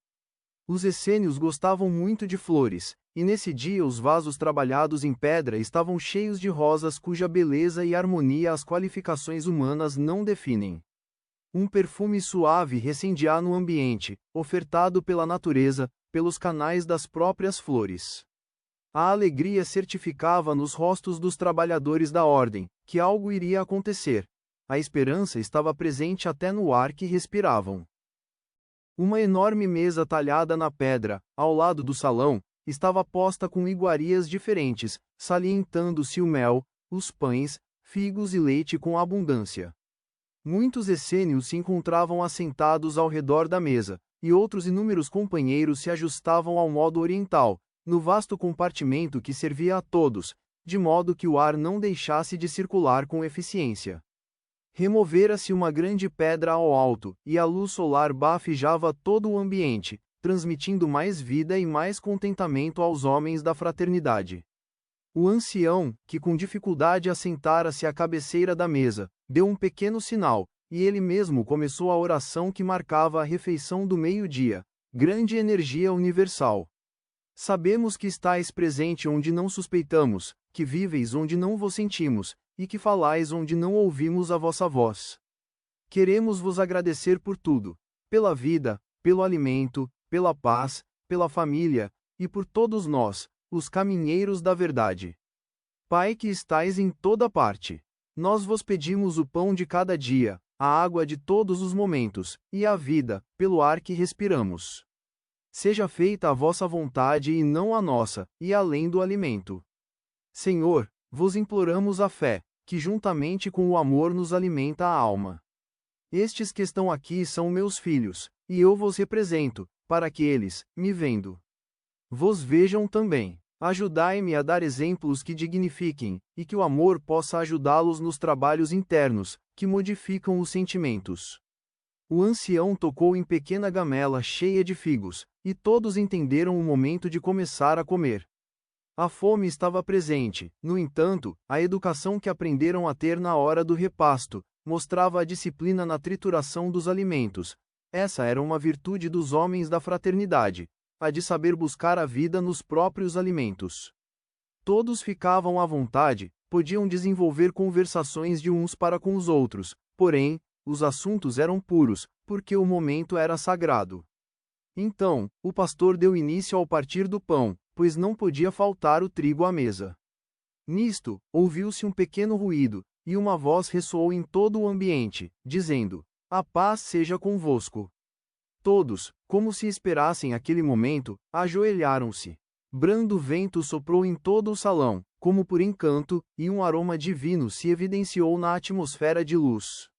Os essênios gostavam muito de flores, e nesse dia os vasos trabalhados em pedra estavam cheios de rosas cuja beleza e harmonia as qualificações humanas não definem. Um perfume suave recendia no ambiente, ofertado pela natureza, pelos canais das próprias flores. A alegria certificava nos rostos dos trabalhadores da ordem, que algo iria acontecer. A esperança estava presente até no ar que respiravam. Uma enorme mesa talhada na pedra, ao lado do salão, estava posta com iguarias diferentes, salientando-se o mel, os pães, figos e leite com abundância. Muitos essênios se encontravam assentados ao redor da mesa, e outros inúmeros companheiros se ajustavam ao modo oriental, no vasto compartimento que servia a todos, de modo que o ar não deixasse de circular com eficiência. Removera-se uma grande pedra ao alto, e a luz solar bafejava todo o ambiente, transmitindo mais vida e mais contentamento aos homens da fraternidade. O ancião, que com dificuldade assentara-se à cabeceira da mesa, deu um pequeno sinal, e ele mesmo começou a oração que marcava a refeição do meio-dia. Grande energia universal. Sabemos que estáis presente onde não suspeitamos, que viveis onde não vos sentimos, e que falais onde não ouvimos a vossa voz. Queremos vos agradecer por tudo, pela vida, pelo alimento, pela paz, pela família, e por todos nós, os caminheiros da verdade. Pai que estais em toda parte, nós vos pedimos o pão de cada dia, a água de todos os momentos, e a vida, pelo ar que respiramos. Seja feita a vossa vontade e não a nossa, e além do alimento. Senhor, vos imploramos a fé, que juntamente com o amor nos alimenta a alma. Estes que estão aqui são meus filhos, e eu vos represento, para que eles, me vendo, vos vejam também. Ajudai-me a dar exemplos que dignifiquem, e que o amor possa ajudá-los nos trabalhos internos, que modificam os sentimentos. O ancião tocou em pequena gamela cheia de figos, e todos entenderam o momento de começar a comer. A fome estava presente, no entanto, a educação que aprenderam a ter na hora do repasto, mostrava a disciplina na trituração dos alimentos. Essa era uma virtude dos homens da fraternidade, a de saber buscar a vida nos próprios alimentos. Todos ficavam à vontade, podiam desenvolver conversações de uns para com os outros, porém, os assuntos eram puros, porque o momento era sagrado. Então, o pastor deu início ao partir do pão, pois não podia faltar o trigo à mesa. Nisto, ouviu-se um pequeno ruído, e uma voz ressoou em todo o ambiente, dizendo: "A paz seja convosco." Todos, como se esperassem aquele momento, ajoelharam-se. Brando vento soprou em todo o salão, como por encanto, e um aroma divino se evidenciou na atmosfera de luz.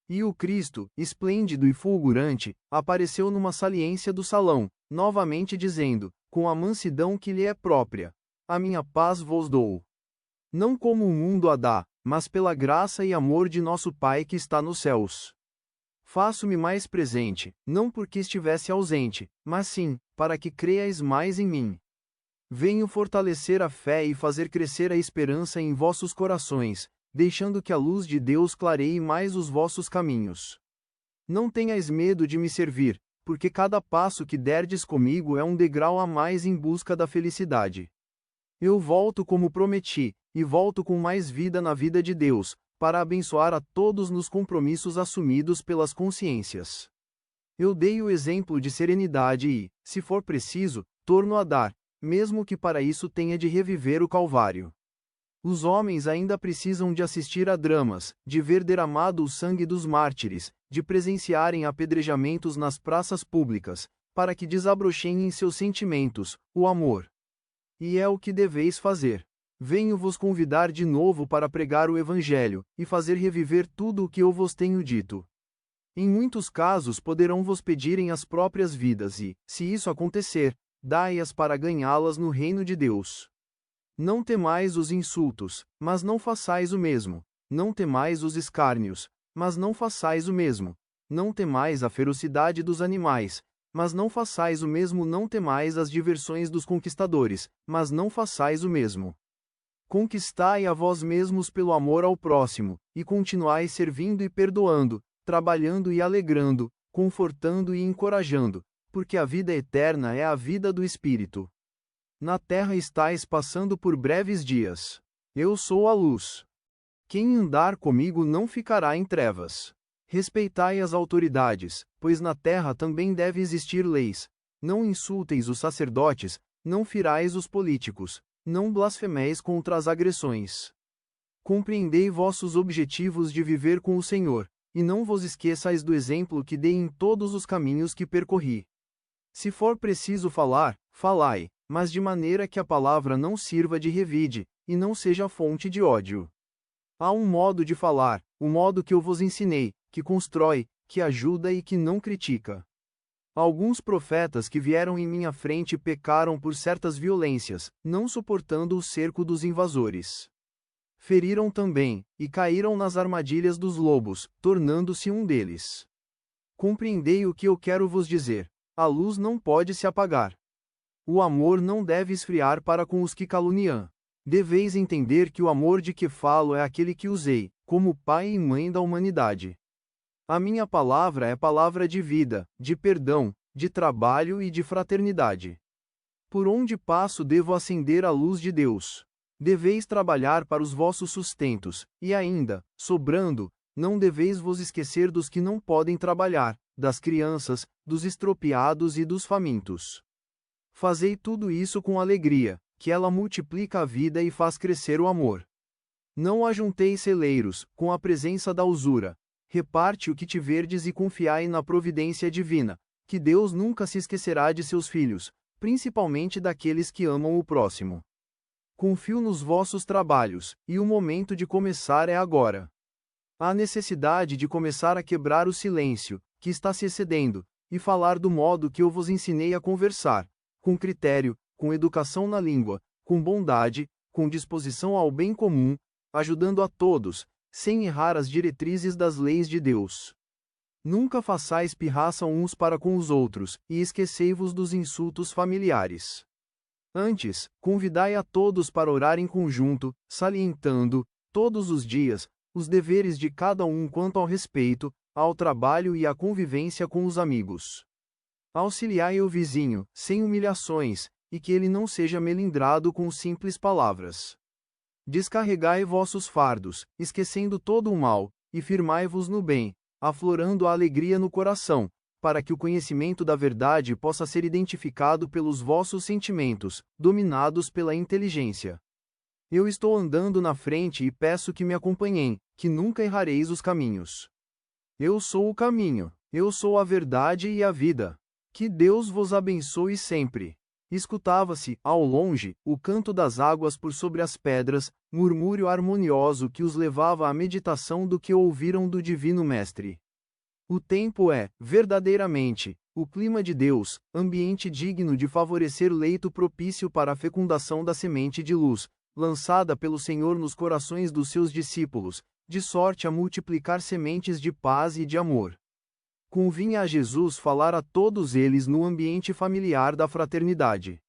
E o Cristo, esplêndido e fulgurante, apareceu numa saliência do salão, novamente dizendo, com a mansidão que lhe é própria: "A minha paz vos dou. Não como o mundo a dá, mas pela graça e amor de nosso Pai que está nos céus. Faço-me mais presente, não porque estivesse ausente, mas sim, para que creiais mais em mim." Venho fortalecer a fé e fazer crescer a esperança em vossos corações, deixando que a luz de Deus clareie mais os vossos caminhos. Não tenhais medo de me servir, porque cada passo que derdes comigo é um degrau a mais em busca da felicidade. Eu volto como prometi, e volto com mais vida na vida de Deus, para abençoar a todos nos compromissos assumidos pelas consciências. Eu dei o exemplo de serenidade e, se for preciso, torno a dar, mesmo que para isso tenha de reviver o Calvário. Os homens ainda precisam de assistir a dramas, de ver derramado o sangue dos mártires, de presenciarem apedrejamentos nas praças públicas, para que desabrochem em seus sentimentos, o amor. E é o que deveis fazer. Venho vos convidar de novo para pregar o Evangelho, e fazer reviver tudo o que eu vos tenho dito. Em muitos casos poderão vos pedirem as próprias vidas e, se isso acontecer, dai-as para ganhá-las no reino de Deus. Não temais os insultos, mas não façais o mesmo. Não temais os escárnios, mas não façais o mesmo. Não temais a ferocidade dos animais, mas não façais o mesmo. Não temais as diversões dos conquistadores, mas não façais o mesmo. Conquistai a vós mesmos pelo amor ao próximo, e continuai servindo e perdoando, trabalhando e alegrando, confortando e encorajando, porque a vida eterna é a vida do Espírito. Na terra estais passando por breves dias. Eu sou a luz. Quem andar comigo não ficará em trevas. Respeitai as autoridades, pois na terra também deve existir leis. Não insulteis os sacerdotes, não firais os políticos, não blasfemeis contra as agressões. Compreendei vossos objetivos de viver com o Senhor, e não vos esqueçais do exemplo que dei em todos os caminhos que percorri. Se for preciso falar, falai, mas de maneira que a palavra não sirva de revide, e não seja fonte de ódio. Há um modo de falar, o modo que eu vos ensinei, que constrói, que ajuda e que não critica. Alguns profetas que vieram em minha frente pecaram por certas violências, não suportando o cerco dos invasores. Feriram também, e caíram nas armadilhas dos lobos, tornando-se um deles. Compreendei o que eu quero vos dizer. A luz não pode se apagar. O amor não deve esfriar para com os que caluniam. Deveis entender que o amor de que falo é aquele que usei, como pai e mãe da humanidade. A minha palavra é palavra de vida, de perdão, de trabalho e de fraternidade. Por onde passo devo acender a luz de Deus. Deveis trabalhar para os vossos sustentos, e ainda, sobrando, não deveis vos esquecer dos que não podem trabalhar, das crianças, dos estropiados e dos famintos. Fazei tudo isso com alegria, que ela multiplica a vida e faz crescer o amor. Não ajunteis celeiros, com a presença da usura. Reparte o que tiverdes e confiai na providência divina, que Deus nunca se esquecerá de seus filhos, principalmente daqueles que amam o próximo. Confio nos vossos trabalhos, e o momento de começar é agora. Há necessidade de começar a quebrar o silêncio, que está se excedendo, e falar do modo que eu vos ensinei a conversar, com critério, com educação na língua, com bondade, com disposição ao bem comum, ajudando a todos, sem errar as diretrizes das leis de Deus. Nunca façais pirraça uns para com os outros, e esquecei-vos dos insultos familiares. Antes, convidai a todos para orar em conjunto, salientando, todos os dias, os deveres de cada um quanto ao respeito, ao trabalho e à convivência com os amigos. Auxiliai o vizinho, sem humilhações, e que ele não seja melindrado com simples palavras. Descarregai vossos fardos, esquecendo todo o mal, e firmai-vos no bem, aflorando a alegria no coração, para que o conhecimento da verdade possa ser identificado pelos vossos sentimentos, dominados pela inteligência. Eu estou andando na frente e peço que me acompanhem, que nunca errareis os caminhos. Eu sou o caminho, eu sou a verdade e a vida. Que Deus vos abençoe sempre. Escutava-se, ao longe, o canto das águas por sobre as pedras, murmúrio harmonioso que os levava à meditação do que ouviram do Divino Mestre. O tempo é, verdadeiramente, o clima de Deus, ambiente digno de favorecer leito propício para a fecundação da semente de luz, lançada pelo Senhor nos corações dos seus discípulos, de sorte a multiplicar sementes de paz e de amor. Convinha a Jesus falar a todos eles no ambiente familiar da fraternidade.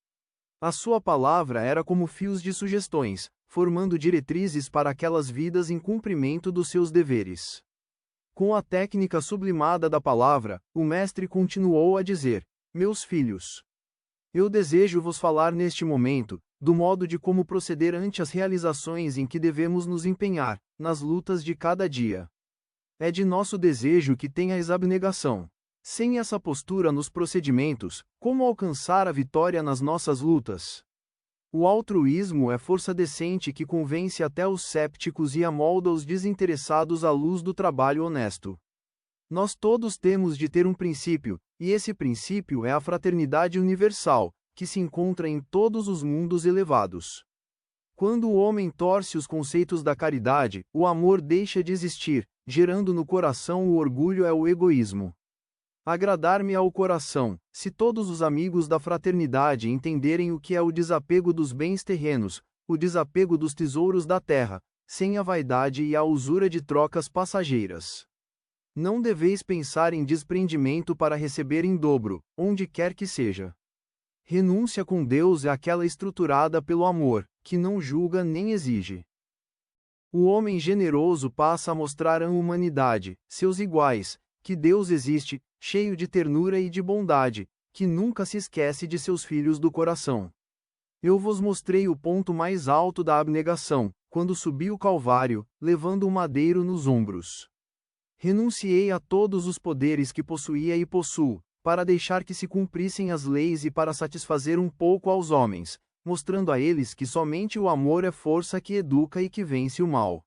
A sua palavra era como fios de sugestões, formando diretrizes para aquelas vidas em cumprimento dos seus deveres. Com a técnica sublimada da palavra, o mestre continuou a dizer: Meus filhos, eu desejo vos falar neste momento, do modo de como proceder ante as realizações em que devemos nos empenhar, nas lutas de cada dia. É de nosso desejo que tenhais abnegação. Sem essa postura nos procedimentos, como alcançar a vitória nas nossas lutas? O altruísmo é força decente que convence até os sépticos e amolda os desinteressados à luz do trabalho honesto. Nós todos temos de ter um princípio, e esse princípio é a fraternidade universal, que se encontra em todos os mundos elevados. Quando o homem torce os conceitos da caridade, o amor deixa de existir, gerando no coração o orgulho e o egoísmo. Agradar-me ao coração, se todos os amigos da fraternidade entenderem o que é o desapego dos bens terrenos, o desapego dos tesouros da terra, sem a vaidade e a usura de trocas passageiras. Não deveis pensar em desprendimento para receber em dobro, onde quer que seja. Renúncia com Deus é aquela estruturada pelo amor, que não julga nem exige. O homem generoso passa a mostrar à humanidade, seus iguais, que Deus existe, cheio de ternura e de bondade, que nunca se esquece de seus filhos do coração. Eu vos mostrei o ponto mais alto da abnegação, quando subi o Calvário, levando o madeiro nos ombros. Renunciei a todos os poderes que possuía e possuo, para deixar que se cumprissem as leis e para satisfazer um pouco aos homens, mostrando a eles que somente o amor é força que educa e que vence o mal.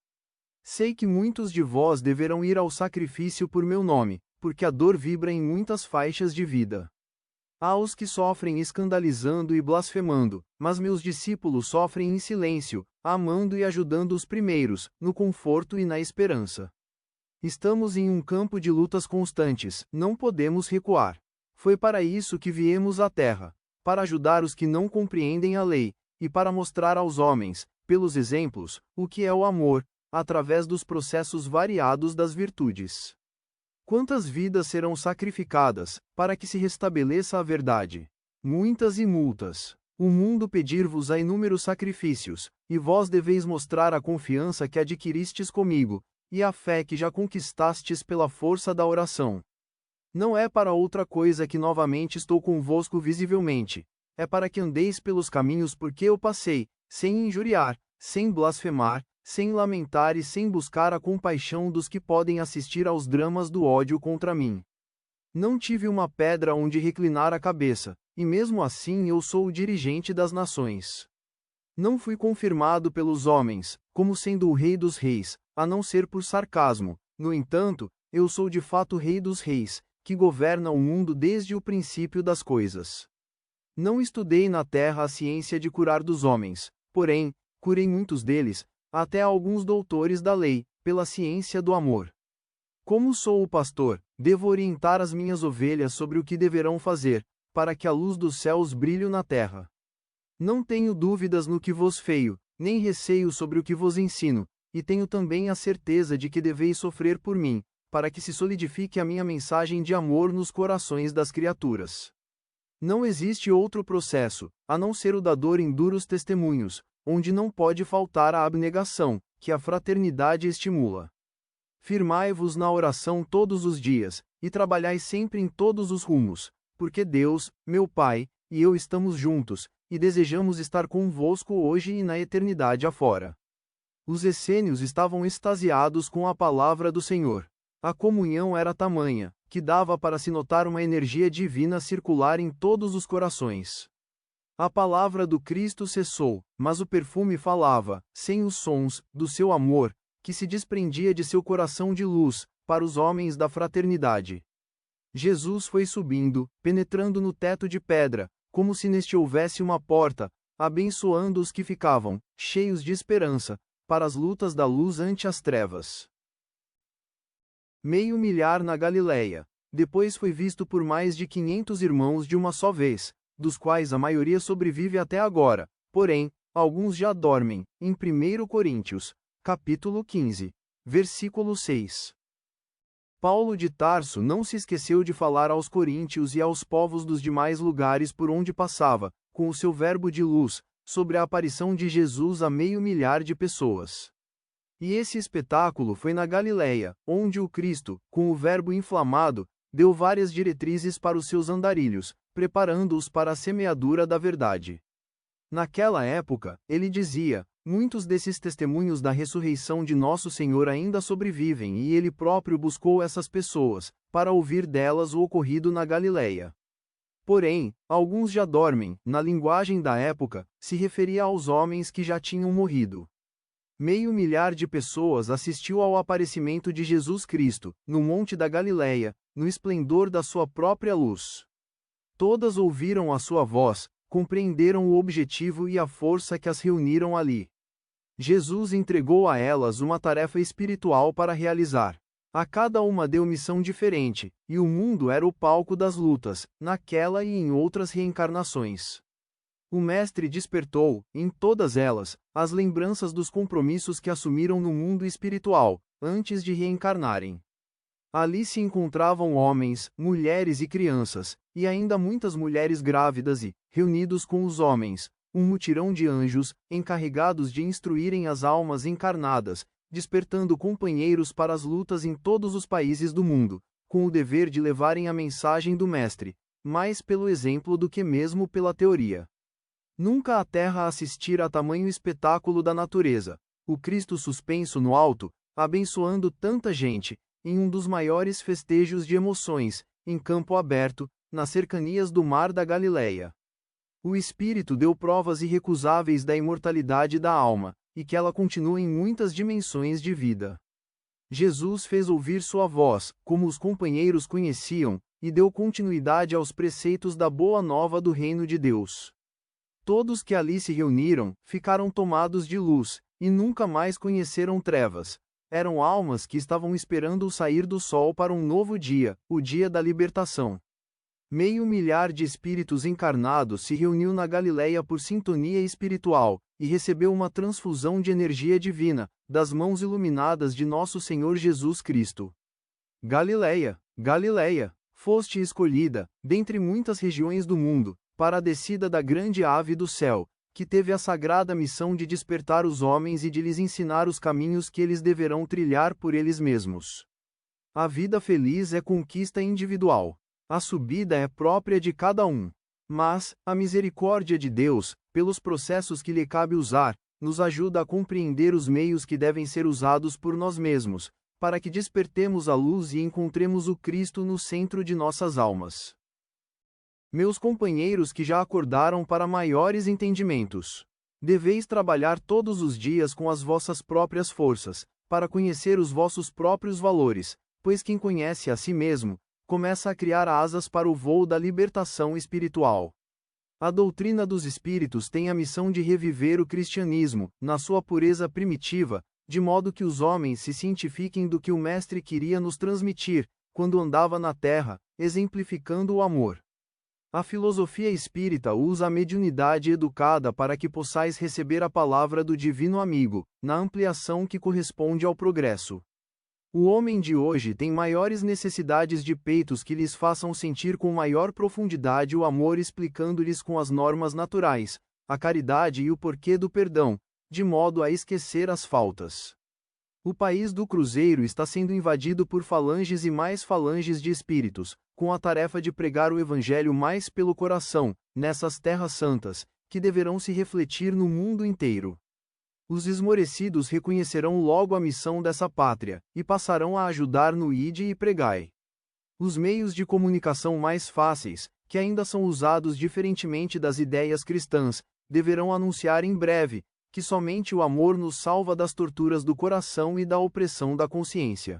Sei que muitos de vós deverão ir ao sacrifício por meu nome, porque a dor vibra em muitas faixas de vida. Há os que sofrem escandalizando e blasfemando, mas meus discípulos sofrem em silêncio, amando e ajudando os primeiros, no conforto e na esperança. Estamos em um campo de lutas constantes, não podemos recuar. Foi para isso que viemos à Terra, para ajudar os que não compreendem a lei, e para mostrar aos homens, pelos exemplos, o que é o amor, através dos processos variados das virtudes. Quantas vidas serão sacrificadas, para que se restabeleça a verdade? Muitas e multas. O mundo pedir-vos-á inúmeros sacrifícios, e vós deveis mostrar a confiança que adquiristes comigo, e a fé que já conquistastes pela força da oração. Não é para outra coisa que novamente estou convosco visivelmente, é para que andeis pelos caminhos porque eu passei, sem injuriar, sem blasfemar, sem lamentar e sem buscar a compaixão dos que podem assistir aos dramas do ódio contra mim. Não tive uma pedra onde reclinar a cabeça, e mesmo assim eu sou o dirigente das nações. Não fui confirmado pelos homens, como sendo o rei dos reis, a não ser por sarcasmo, no entanto, eu sou de fato o rei dos reis, que governa o mundo desde o princípio das coisas. Não estudei na terra a ciência de curar dos homens, porém, curei muitos deles, até alguns doutores da lei, pela ciência do amor. Como sou o pastor, devo orientar as minhas ovelhas sobre o que deverão fazer, para que a luz dos céus brilhe na terra. Não tenho dúvidas no que vos feio, nem receio sobre o que vos ensino, e tenho também a certeza de que deveis sofrer por mim, para que se solidifique a minha mensagem de amor nos corações das criaturas. Não existe outro processo, a não ser o da dor em duros testemunhos, onde não pode faltar a abnegação, que a fraternidade estimula. Firmai-vos na oração todos os dias, e trabalhai sempre em todos os rumos, porque Deus, meu Pai, e eu estamos juntos, e desejamos estar convosco hoje e na eternidade afora. Os essênios estavam extasiados com a palavra do Senhor. A comunhão era tamanha, que dava para se notar uma energia divina circular em todos os corações. A palavra do Cristo cessou, mas o perfume falava, sem os sons, do seu amor, que se desprendia de seu coração de luz, para os homens da fraternidade. Jesus foi subindo, penetrando no teto de pedra, como se neste houvesse uma porta, abençoando os que ficavam, cheios de esperança, para as lutas da luz ante as trevas. 500 mil na Galileia. Depois foi visto por mais de 500 irmãos de uma só vez, dos quais a maioria sobrevive até agora, porém, alguns já dormem, em 1 Coríntios, capítulo 15, versículo 6. Paulo de Tarso não se esqueceu de falar aos coríntios e aos povos dos demais lugares por onde passava, com o seu verbo de luz, sobre a aparição de Jesus a 500.000 de pessoas. E esse espetáculo foi na Galileia, onde o Cristo, com o verbo inflamado, deu várias diretrizes para os seus andarilhos, preparando-os para a semeadura da verdade. Naquela época, ele dizia: muitos desses testemunhos da ressurreição de Nosso Senhor ainda sobrevivem, e ele próprio buscou essas pessoas, para ouvir delas o ocorrido na Galileia. Porém, alguns já dormem. Na linguagem da época, se referia aos homens que já tinham morrido. 500.000 de pessoas assistiu ao aparecimento de Jesus Cristo, no Monte da Galileia, no esplendor da sua própria luz. Todas ouviram a sua voz, compreenderam o objetivo e a força que as reuniram ali. Jesus entregou a elas uma tarefa espiritual para realizar. A cada uma deu missão diferente, e o mundo era o palco das lutas, naquela e em outras reencarnações. O Mestre despertou, em todas elas, as lembranças dos compromissos que assumiram no mundo espiritual, antes de reencarnarem. Ali se encontravam homens, mulheres e crianças, e ainda muitas mulheres grávidas e, reunidos com os homens, um mutirão de anjos, encarregados de instruírem as almas encarnadas, despertando companheiros para as lutas em todos os países do mundo, com o dever de levarem a mensagem do Mestre, mais pelo exemplo do que mesmo pela teoria. Nunca a Terra assistira a tamanho espetáculo da natureza, o Cristo suspenso no alto, abençoando tanta gente, em um dos maiores festejos de emoções, em campo aberto, nas cercanias do Mar da Galileia. O Espírito deu provas irrecusáveis da imortalidade da alma, e que ela continua em muitas dimensões de vida. Jesus fez ouvir sua voz, como os companheiros conheciam, e deu continuidade aos preceitos da boa nova do reino de Deus. Todos que ali se reuniram, ficaram tomados de luz, e nunca mais conheceram trevas. Eram almas que estavam esperando o sair do sol para um novo dia, o dia da libertação. 500.000 de espíritos encarnados se reuniu na Galileia por sintonia espiritual, e recebeu uma transfusão de energia divina, das mãos iluminadas de Nosso Senhor Jesus Cristo. Galileia, Galileia, foste escolhida, dentre muitas regiões do mundo, para a descida da grande ave do céu, que teve a sagrada missão de despertar os homens e de lhes ensinar os caminhos que eles deverão trilhar por eles mesmos. A vida feliz é conquista individual. A subida é própria de cada um. Mas, a misericórdia de Deus, pelos processos que lhe cabe usar, nos ajuda a compreender os meios que devem ser usados por nós mesmos, para que despertemos a luz e encontremos o Cristo no centro de nossas almas. Meus companheiros que já acordaram para maiores entendimentos, deveis trabalhar todos os dias com as vossas próprias forças, para conhecer os vossos próprios valores, pois quem conhece a si mesmo, começa a criar asas para o voo da libertação espiritual. A doutrina dos espíritos tem a missão de reviver o cristianismo, na sua pureza primitiva, de modo que os homens se cientifiquem do que o Mestre queria nos transmitir, quando andava na terra, exemplificando o amor. A filosofia espírita usa a mediunidade educada para que possais receber a palavra do Divino Amigo, na ampliação que corresponde ao progresso. O homem de hoje tem maiores necessidades de peitos que lhes façam sentir com maior profundidade o amor, explicando-lhes com as normas naturais, a caridade e o porquê do perdão, de modo a esquecer as faltas. O país do Cruzeiro está sendo invadido por falanges e mais falanges de espíritos, com a tarefa de pregar o Evangelho mais pelo coração, nessas terras santas, que deverão se refletir no mundo inteiro. Os esmorecidos reconhecerão logo a missão dessa pátria, e passarão a ajudar no Ide e Pregai. Os meios de comunicação mais fáceis, que ainda são usados diferentemente das ideias cristãs, deverão anunciar em breve, que somente o amor nos salva das torturas do coração e da opressão da consciência.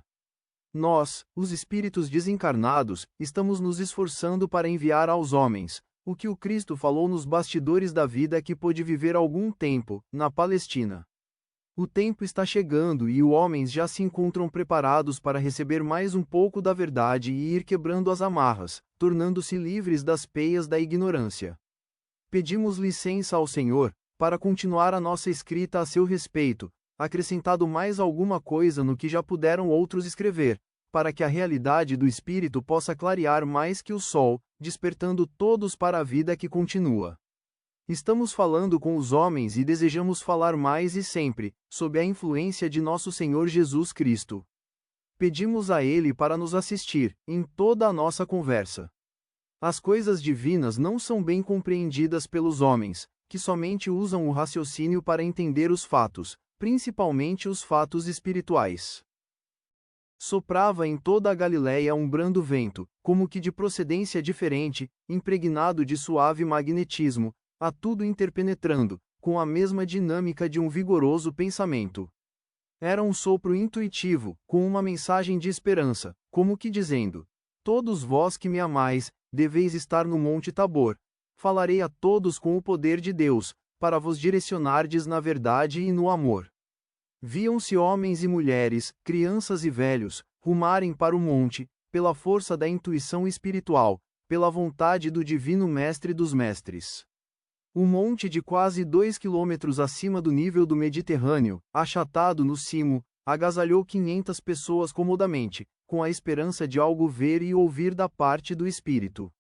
Nós, os espíritos desencarnados, estamos nos esforçando para enviar aos homens, o que o Cristo falou nos bastidores da vida que pôde viver algum tempo, na Palestina. O tempo está chegando e os homens já se encontram preparados para receber mais um pouco da verdade e ir quebrando as amarras, tornando-se livres das peias da ignorância. Pedimos licença ao Senhor, para continuar a nossa escrita a seu respeito, acrescentado mais alguma coisa no que já puderam outros escrever, para que a realidade do Espírito possa clarear mais que o sol, despertando todos para a vida que continua. Estamos falando com os homens e desejamos falar mais e sempre, sob a influência de nosso Senhor Jesus Cristo. Pedimos a Ele para nos assistir, em toda a nossa conversa. As coisas divinas não são bem compreendidas pelos homens, que somente usam o raciocínio para entender os fatos, principalmente os fatos espirituais. Soprava em toda a Galiléia um brando vento, como que de procedência diferente, impregnado de suave magnetismo, a tudo interpenetrando, com a mesma dinâmica de um vigoroso pensamento. Era um sopro intuitivo, com uma mensagem de esperança, como que dizendo: todos vós que me amais, deveis estar no Monte Tabor. Falarei a todos com o poder de Deus, para vos direcionardes na verdade e no amor. Viam-se homens e mulheres, crianças e velhos, rumarem para o monte, pela força da intuição espiritual, pela vontade do Divino Mestre dos Mestres. O monte de quase 2 quilômetros acima do nível do Mediterrâneo, achatado no cimo, agasalhou 500 pessoas comodamente, com a esperança de algo ver e ouvir da parte do Espírito.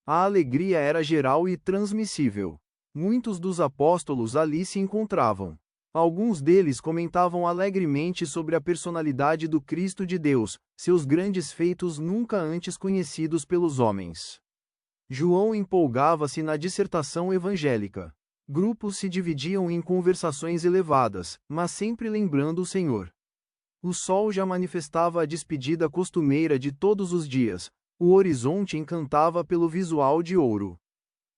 A alegria era geral e transmissível. Muitos dos apóstolos ali se encontravam. Alguns deles comentavam alegremente sobre a personalidade do Cristo de Deus, seus grandes feitos nunca antes conhecidos pelos homens. João empolgava-se na dissertação evangélica. Grupos se dividiam em conversações elevadas, mas sempre lembrando o Senhor. O sol já manifestava a despedida costumeira de todos os dias, o horizonte encantava pelo visual de ouro.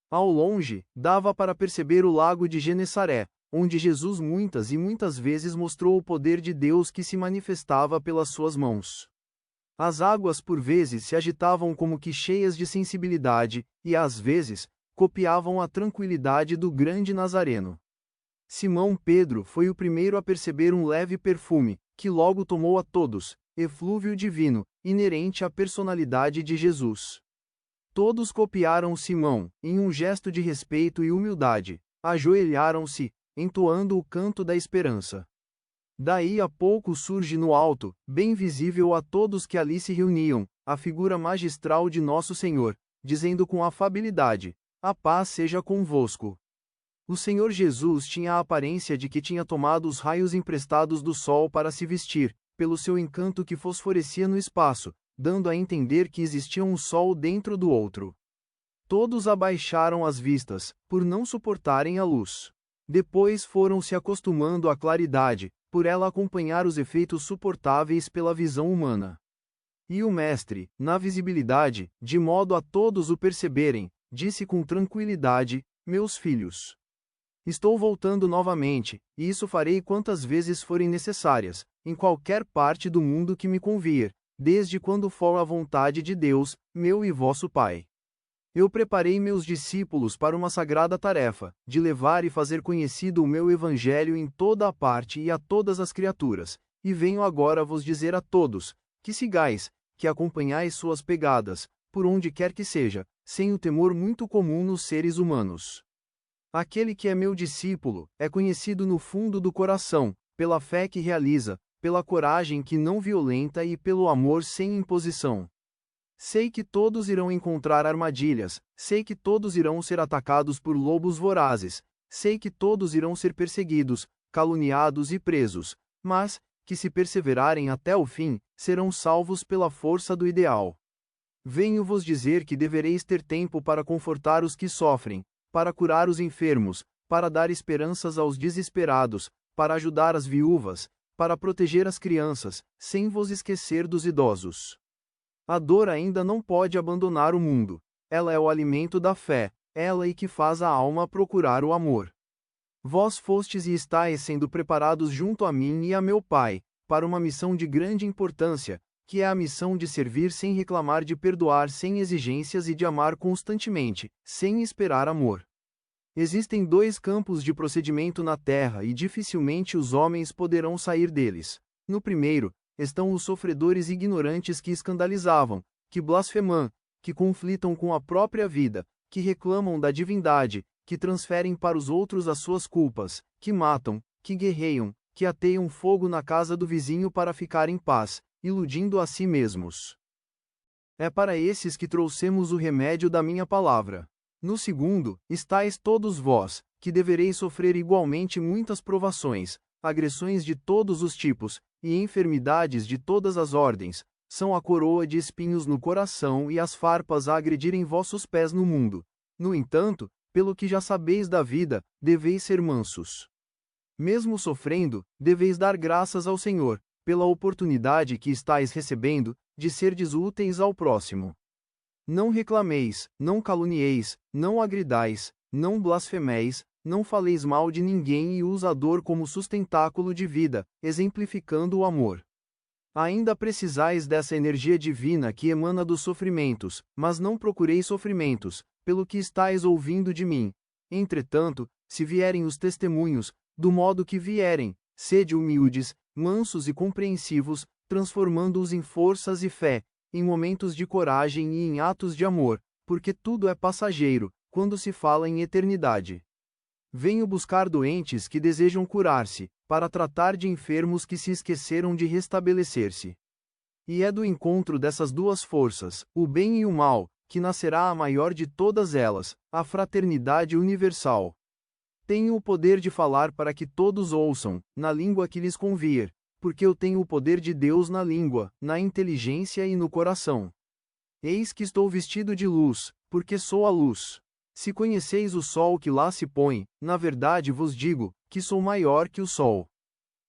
Ao longe, dava para perceber o lago de Genesaré, onde Jesus muitas e muitas vezes mostrou o poder de Deus que se manifestava pelas suas mãos. As águas por vezes se agitavam como que cheias de sensibilidade, e às vezes, copiavam a tranquilidade do grande Nazareno. Simão Pedro foi o primeiro a perceber um leve perfume, que logo tomou a todos, eflúvio divino, inerente à personalidade de Jesus. Todos copiaram Simão, em um gesto de respeito e humildade, ajoelharam-se, entoando o canto da esperança. Daí a pouco surge no alto, bem visível a todos que ali se reuniam, a figura magistral de Nosso Senhor, dizendo com afabilidade: a paz seja convosco. O Senhor Jesus tinha a aparência de que tinha tomado os raios emprestados do sol para se vestir, pelo seu encanto que fosforescia no espaço, dando a entender que existia um sol dentro do outro. Todos abaixaram as vistas, por não suportarem a luz. Depois foram se acostumando à claridade, por ela acompanhar os efeitos suportáveis pela visão humana. E o Mestre, na visibilidade, de modo a todos o perceberem, disse com tranquilidade: meus filhos, estou voltando novamente, e isso farei quantas vezes forem necessárias, em qualquer parte do mundo que me convier, desde quando for a vontade de Deus, meu e vosso Pai. Eu preparei meus discípulos para uma sagrada tarefa, de levar e fazer conhecido o meu Evangelho em toda a parte e a todas as criaturas, e venho agora vos dizer a todos, que sigais, que acompanhais suas pegadas, por onde quer que seja, sem o temor muito comum nos seres humanos. Aquele que é meu discípulo, é conhecido no fundo do coração, pela fé que realiza, pela coragem que não violenta e pelo amor sem imposição. Sei que todos irão encontrar armadilhas, sei que todos irão ser atacados por lobos vorazes, sei que todos irão ser perseguidos, caluniados e presos, mas, que se perseverarem até o fim, serão salvos pela força do ideal. Venho vos dizer que devereis ter tempo para confortar os que sofrem, para curar os enfermos, para dar esperanças aos desesperados, para ajudar as viúvas, para proteger as crianças, sem vos esquecer dos idosos. A dor ainda não pode abandonar o mundo. Ela é o alimento da fé, ela é que faz a alma procurar o amor. Vós fostes e estáis sendo preparados junto a mim e a meu Pai, para uma missão de grande importância, que é a missão de servir sem reclamar, de perdoar sem exigências e de amar constantemente, sem esperar amor. Existem 2 campos de procedimento na Terra e dificilmente os homens poderão sair deles. No primeiro, estão os sofredores ignorantes que escandalizavam, que blasfemam, que conflitam com a própria vida, que reclamam da divindade, que transferem para os outros as suas culpas, que matam, que guerreiam, que ateiam fogo na casa do vizinho para ficar em paz, iludindo a si mesmos. É para esses que trouxemos o remédio da minha palavra. No segundo, estáis todos vós, que devereis sofrer igualmente muitas provações, agressões de todos os tipos, e enfermidades de todas as ordens, são a coroa de espinhos no coração e as farpas a agredirem vossos pés no mundo. No entanto, pelo que já sabeis da vida, deveis ser mansos. Mesmo sofrendo, deveis dar graças ao Senhor, pela oportunidade que estáis recebendo, de serdes úteis ao próximo. Não reclameis, não calunieis, não agridais, não blasfemeis, não faleis mal de ninguém e use a dor como sustentáculo de vida, exemplificando o amor. Ainda precisais dessa energia divina que emana dos sofrimentos, mas não procureis sofrimentos, pelo que estáis ouvindo de mim. Entretanto, se vierem os testemunhos, do modo que vierem, sede humildes, mansos e compreensivos, transformando-os em forças e fé, em momentos de coragem e em atos de amor, porque tudo é passageiro, quando se fala em eternidade. Venho buscar doentes que desejam curar-se, para tratar de enfermos que se esqueceram de restabelecer-se. E é do encontro dessas duas forças, o bem e o mal, que nascerá a maior de todas elas, a fraternidade universal. Tenho o poder de falar para que todos ouçam, na língua que lhes convier, porque eu tenho o poder de Deus na língua, na inteligência e no coração. Eis que estou vestido de luz, porque sou a luz. Se conheceis o sol que lá se põe, na verdade vos digo, que sou maior que o sol.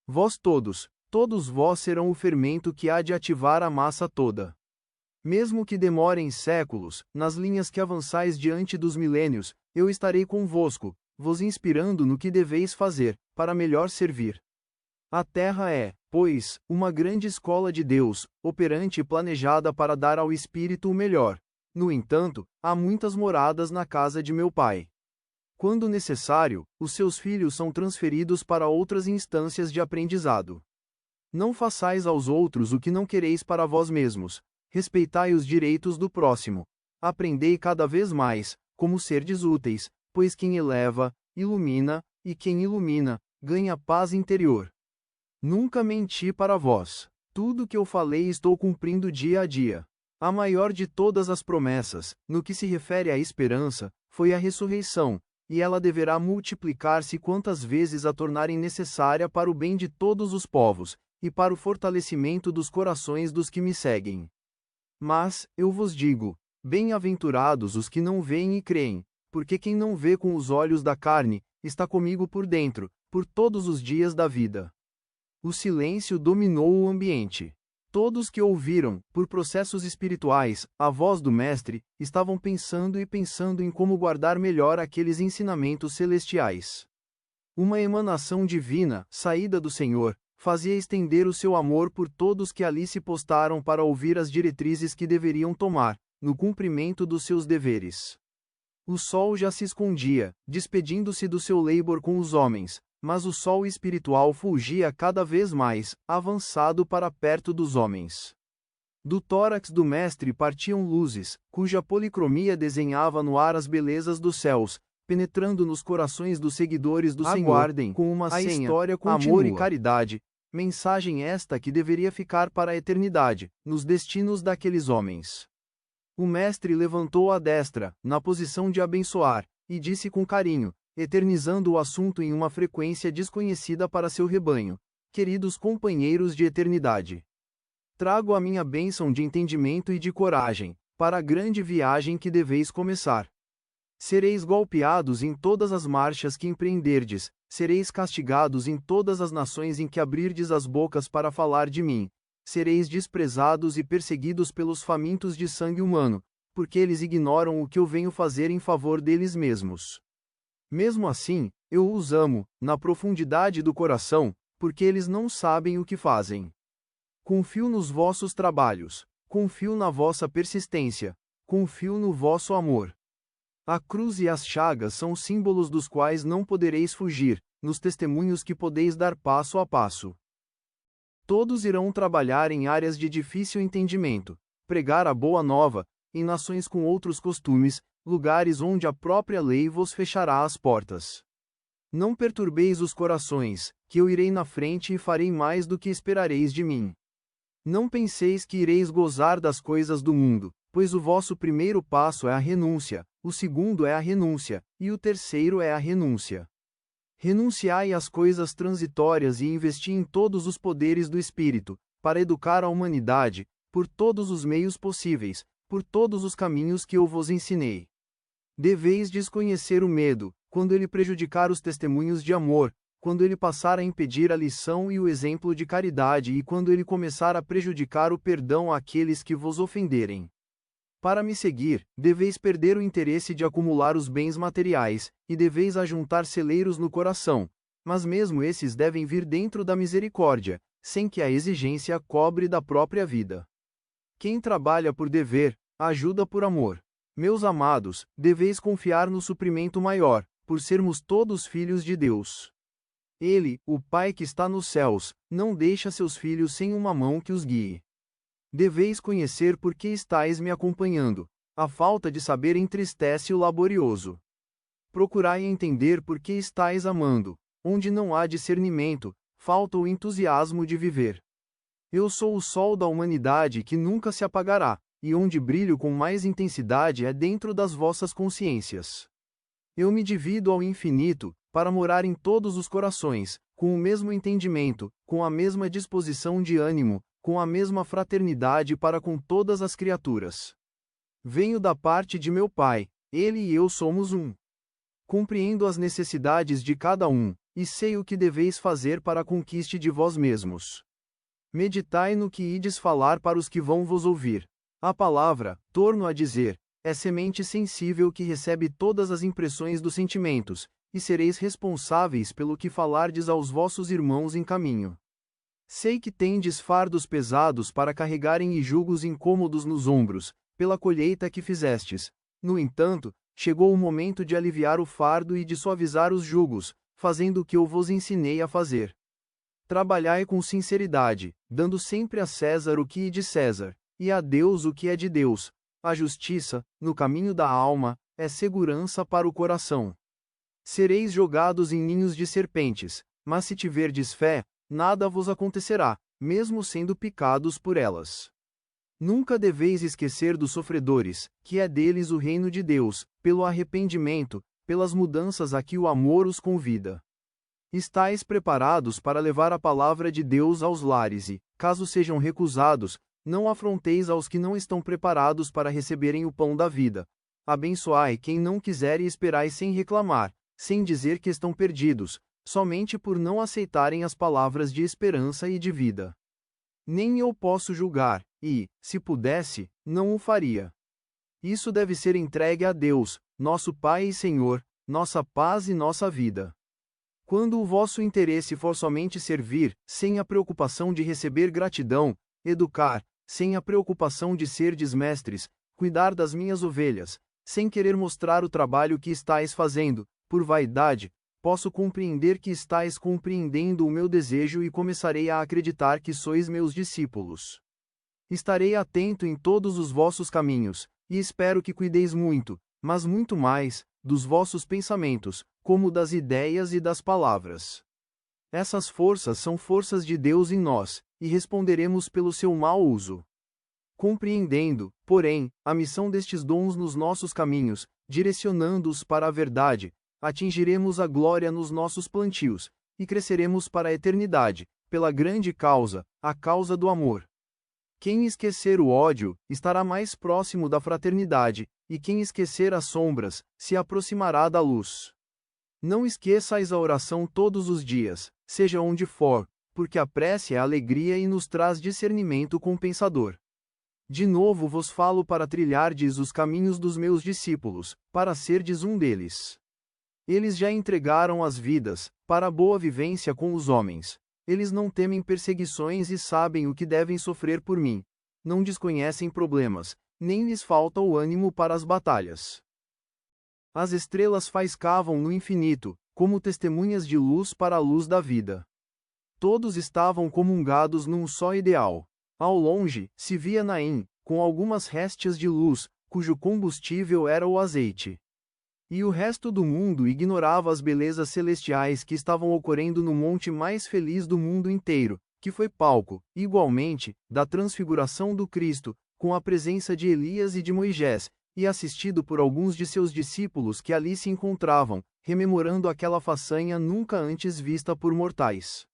Vós todos vós serão o fermento que há de ativar a massa toda. Mesmo que demorem séculos, nas linhas que avançais diante dos milênios, eu estarei convosco, vos inspirando no que deveis fazer, para melhor servir. A terra é, pois, uma grande escola de Deus, operante e planejada para dar ao Espírito o melhor. No entanto, há muitas moradas na casa de meu Pai. Quando necessário, os seus filhos são transferidos para outras instâncias de aprendizado. Não façais aos outros o que não quereis para vós mesmos. Respeitai os direitos do próximo. Aprendei cada vez mais, como serdes úteis, pois quem eleva, ilumina, e quem ilumina, ganha paz interior. Nunca menti para vós. Tudo que eu falei estou cumprindo dia a dia. A maior de todas as promessas, no que se refere à esperança, foi a ressurreição, e ela deverá multiplicar-se quantas vezes a tornarem necessária para o bem de todos os povos, e para o fortalecimento dos corações dos que me seguem. Mas, eu vos digo, bem-aventurados os que não veem e creem, porque quem não vê com os olhos da carne, está comigo por dentro, por todos os dias da vida. O silêncio dominou o ambiente. Todos que ouviram, por processos espirituais, a voz do Mestre, estavam pensando em como guardar melhor aqueles ensinamentos celestiais. Uma emanação divina, saída do Senhor, fazia estender o seu amor por todos que ali se postaram para ouvir as diretrizes que deveriam tomar, no cumprimento dos seus deveres. O sol já se escondia, despedindo-se do seu labor com os homens, mas o sol espiritual fulgia cada vez mais, avançado para perto dos homens. Do tórax do Mestre partiam luzes, cuja policromia desenhava no ar as belezas dos céus, penetrando nos corações dos seguidores do Senhor. Aguardem, com uma senha, história continua. Amor e caridade, mensagem esta que deveria ficar para a eternidade, nos destinos daqueles homens. O Mestre levantou a destra, na posição de abençoar, e disse com carinho, eternizando o assunto em uma frequência desconhecida para seu rebanho: queridos companheiros de eternidade, trago a minha bênção de entendimento e de coragem, para a grande viagem que deveis começar. Sereis golpeados em todas as marchas que empreenderdes, sereis castigados em todas as nações em que abrirdes as bocas para falar de mim, sereis desprezados e perseguidos pelos famintos de sangue humano, porque eles ignoram o que eu venho fazer em favor deles mesmos. Mesmo assim, eu os amo, na profundidade do coração, porque eles não sabem o que fazem. Confio nos vossos trabalhos, confio na vossa persistência, confio no vosso amor. A cruz e as chagas são símbolos dos quais não podereis fugir, nos testemunhos que podeis dar passo a passo. Todos irão trabalhar em áreas de difícil entendimento, pregar a boa nova, em nações com outros costumes, lugares onde a própria lei vos fechará as portas. Não perturbeis os corações, que eu irei na frente e farei mais do que esperareis de mim. Não penseis que ireis gozar das coisas do mundo, pois o vosso primeiro passo é a renúncia, o segundo é a renúncia, e o terceiro é a renúncia. Renunciai às coisas transitórias e investi em todos os poderes do Espírito, para educar a humanidade, por todos os meios possíveis, por todos os caminhos que eu vos ensinei. Deveis desconhecer o medo, quando ele prejudicar os testemunhos de amor, quando ele passar a impedir a lição e o exemplo de caridade e quando ele começar a prejudicar o perdão àqueles que vos ofenderem. Para me seguir, deveis perder o interesse de acumular os bens materiais, e deveis ajuntar celeiros no coração, mas mesmo esses devem vir dentro da misericórdia, sem que a exigência cobre da própria vida. Quem trabalha por dever, ajuda por amor. Meus amados, deveis confiar no suprimento maior, por sermos todos filhos de Deus. Ele, o Pai que está nos céus, não deixa seus filhos sem uma mão que os guie. Deveis conhecer por que estáis me acompanhando. A falta de saber entristece o laborioso. Procurai entender por que estáis amando. Onde não há discernimento, falta o entusiasmo de viver. Eu sou o sol da humanidade que nunca se apagará, e onde brilho com mais intensidade é dentro das vossas consciências. Eu me divido ao infinito, para morar em todos os corações, com o mesmo entendimento, com a mesma disposição de ânimo, com a mesma fraternidade para com todas as criaturas. Venho da parte de meu Pai, ele e eu somos um. Compreendo as necessidades de cada um, e sei o que deveis fazer para a conquista de vós mesmos. Meditai no que ides falar para os que vão vos ouvir. A palavra, torno a dizer, é semente sensível que recebe todas as impressões dos sentimentos, e sereis responsáveis pelo que falardes aos vossos irmãos em caminho. Sei que tendes fardos pesados para carregarem e jugos incômodos nos ombros, pela colheita que fizestes. No entanto, chegou o momento de aliviar o fardo e de suavizar os jugos, fazendo o que eu vos ensinei a fazer. Trabalhai com sinceridade, dando sempre a César o que é de César, e a Deus o que é de Deus. A justiça, no caminho da alma, é segurança para o coração. Sereis jogados em ninhos de serpentes, mas se tiverdes fé, nada vos acontecerá, mesmo sendo picados por elas. Nunca deveis esquecer dos sofredores, que é deles o reino de Deus, pelo arrependimento, pelas mudanças a que o amor os convida. Estais preparados para levar a palavra de Deus aos lares e, caso sejam recusados, não afronteis aos que não estão preparados para receberem o pão da vida. Abençoai quem não quiser e esperai sem reclamar, sem dizer que estão perdidos, somente por não aceitarem as palavras de esperança e de vida. Nem eu posso julgar, e, se pudesse, não o faria. Isso deve ser entregue a Deus, nosso Pai e Senhor, nossa paz e nossa vida. Quando o vosso interesse for somente servir, sem a preocupação de receber gratidão, educar, sem a preocupação de serdes mestres, cuidar das minhas ovelhas, sem querer mostrar o trabalho que estáis fazendo, por vaidade, posso compreender que estáis compreendendo o meu desejo e começarei a acreditar que sois meus discípulos. Estarei atento em todos os vossos caminhos, e espero que cuideis muito, mas muito mais, dos vossos pensamentos, como das ideias e das palavras. Essas forças são forças de Deus em nós, e responderemos pelo seu mau uso. Compreendendo, porém, a missão destes dons nos nossos caminhos, direcionando-os para a verdade, atingiremos a glória nos nossos plantios, e cresceremos para a eternidade, pela grande causa, a causa do amor. Quem esquecer o ódio, estará mais próximo da fraternidade, e quem esquecer as sombras, se aproximará da luz. Não esqueçais a oração todos os dias, seja onde for, porque a prece é alegria e nos traz discernimento compensador. De novo vos falo para trilhardes os caminhos dos meus discípulos, para serdes um deles. Eles já entregaram as vidas, para a boa vivência com os homens. Eles não temem perseguições e sabem o que devem sofrer por mim. Não desconhecem problemas, nem lhes falta o ânimo para as batalhas. As estrelas faiscavam no infinito, como testemunhas de luz para a luz da vida. Todos estavam comungados num só ideal. Ao longe, se via Naim, com algumas réstias de luz, cujo combustível era o azeite. E o resto do mundo ignorava as belezas celestiais que estavam ocorrendo no monte mais feliz do mundo inteiro, que foi palco, igualmente, da transfiguração do Cristo, com a presença de Elias e de Moisés, e assistido por alguns de seus discípulos que ali se encontravam, rememorando aquela façanha nunca antes vista por mortais.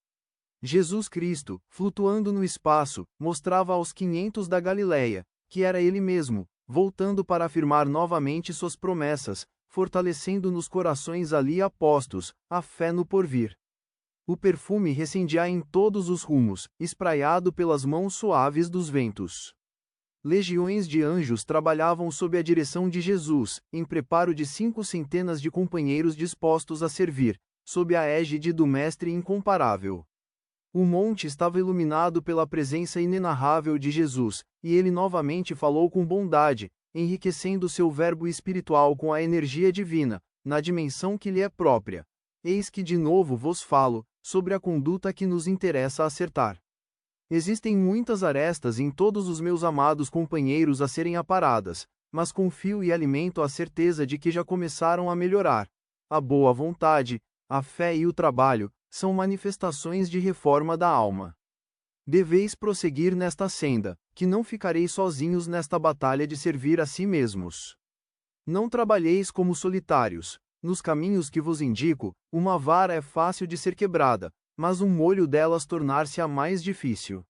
Jesus Cristo, flutuando no espaço, mostrava aos 500 da Galileia, que era ele mesmo, voltando para afirmar novamente suas promessas, fortalecendo nos corações ali apostos, a fé no porvir. O perfume recendia em todos os rumos, espraiado pelas mãos suaves dos ventos. Legiões de anjos trabalhavam sob a direção de Jesus, em preparo de 500 de companheiros dispostos a servir, sob a égide do Mestre incomparável. O monte estava iluminado pela presença inenarrável de Jesus, e ele novamente falou com bondade, enriquecendo seu verbo espiritual com a energia divina, na dimensão que lhe é própria. Eis que de novo vos falo, sobre a conduta que nos interessa acertar. Existem muitas arestas em todos os meus amados companheiros a serem aparadas, mas confio e alimento a certeza de que já começaram a melhorar. A boa vontade, a fé e o trabalho, são manifestações de reforma da alma. Deveis prosseguir nesta senda, que não ficareis sozinhos nesta batalha de servir a si mesmos. Não trabalheis como solitários. Nos caminhos que vos indico, uma vara é fácil de ser quebrada, mas um molho delas tornar-se-á mais difícil.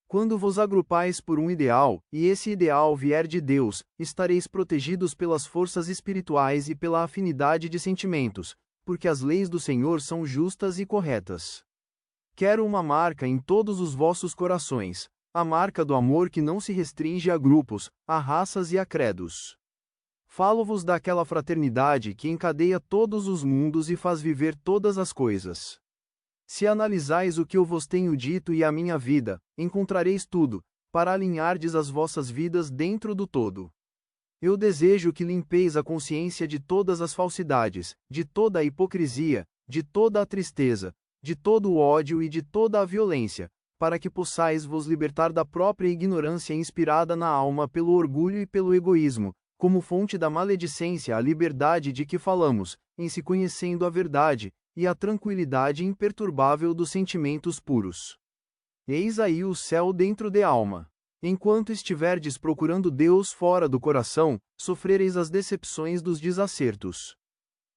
Quando vos agrupais por um ideal, e esse ideal vier de Deus, estareis protegidos pelas forças espirituais e pela afinidade de sentimentos, porque as leis do Senhor são justas e corretas. Quero uma marca em todos os vossos corações, a marca do amor que não se restringe a grupos, a raças e a credos. Falo-vos daquela fraternidade que encadeia todos os mundos e faz viver todas as coisas. Se analisais o que eu vos tenho dito e a minha vida, encontrareis tudo, para alinhardes as vossas vidas dentro do todo. Eu desejo que limpeis a consciência de todas as falsidades, de toda a hipocrisia, de toda a tristeza, de todo o ódio e de toda a violência, para que possais vos libertar da própria ignorância inspirada na alma pelo orgulho e pelo egoísmo, como fonte da maledicência a liberdade de que falamos, em se conhecendo a verdade, e a tranquilidade imperturbável dos sentimentos puros. Eis aí o céu dentro de alma. Enquanto estiverdes procurando Deus fora do coração, sofrereis as decepções dos desacertos.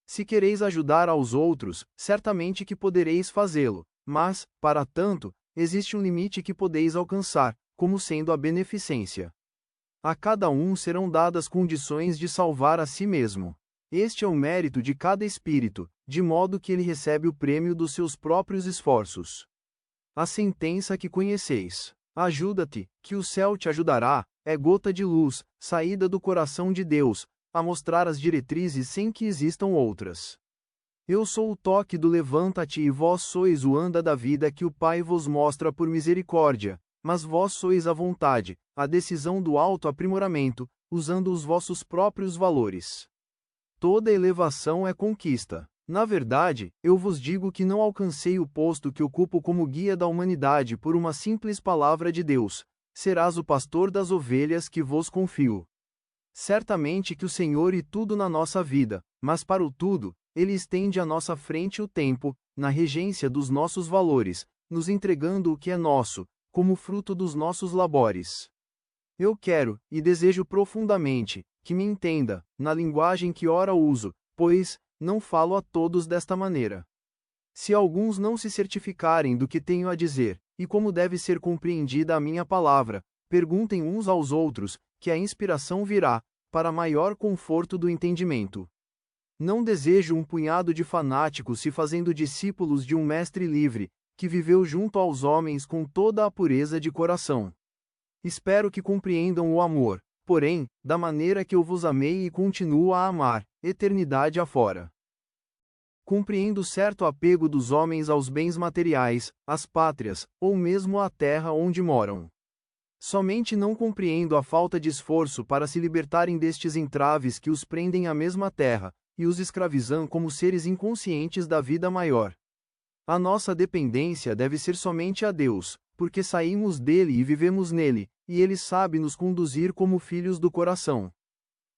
Se quereis ajudar aos outros, certamente que podereis fazê-lo, mas, para tanto, existe um limite que podeis alcançar, como sendo a beneficência. A cada um serão dadas condições de salvar a si mesmo. Este é o mérito de cada espírito, de modo que ele recebe o prêmio dos seus próprios esforços. A sentença que conheceis, ajuda-te, que o céu te ajudará, é gota de luz, saída do coração de Deus, a mostrar as diretrizes sem que existam outras. Eu sou o toque do levanta-te e vós sois o anda da vida que o Pai vos mostra por misericórdia, mas vós sois a vontade, a decisão do auto-aprimoramento, usando os vossos próprios valores. Toda elevação é conquista. Na verdade, eu vos digo que não alcancei o posto que ocupo como guia da humanidade por uma simples palavra de Deus: serás o pastor das ovelhas que vos confio. Certamente que o Senhor e tudo na nossa vida, mas para o tudo, Ele estende à nossa frente o tempo, na regência dos nossos valores, nos entregando o que é nosso, como fruto dos nossos labores. Eu quero, e desejo profundamente, que me entenda, na linguagem que ora uso, pois, não falo a todos desta maneira. Se alguns não se certificarem do que tenho a dizer, e como deve ser compreendida a minha palavra, perguntem uns aos outros, que a inspiração virá, para maior conforto do entendimento. Não desejo um punhado de fanáticos se fazendo discípulos de um mestre livre, que viveu junto aos homens com toda a pureza de coração. Espero que compreendam o amor, porém, da maneira que eu vos amei e continuo a amar, eternidade afora. Compreendo certo apego dos homens aos bens materiais, às pátrias, ou mesmo à terra onde moram. Somente não compreendo a falta de esforço para se libertarem destes entraves que os prendem à mesma terra, e os escravizam como seres inconscientes da vida maior. A nossa dependência deve ser somente a Deus, porque saímos dele e vivemos nele, e ele sabe nos conduzir como filhos do coração.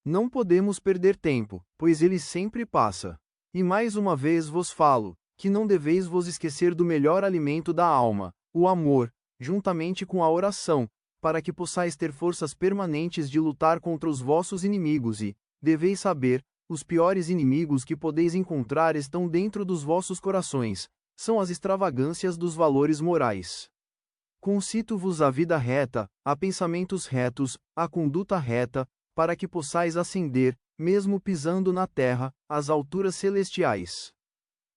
Não podemos perder tempo, pois ele sempre passa. E mais uma vez vos falo, que não deveis vos esquecer do melhor alimento da alma, o amor, juntamente com a oração, para que possais ter forças permanentes de lutar contra os vossos inimigos e, deveis saber, os piores inimigos que podeis encontrar estão dentro dos vossos corações, são as extravagâncias dos valores morais. Concito-vos a vida reta, a pensamentos retos, a conduta reta, para que possais ascender, mesmo pisando na terra, às alturas celestiais.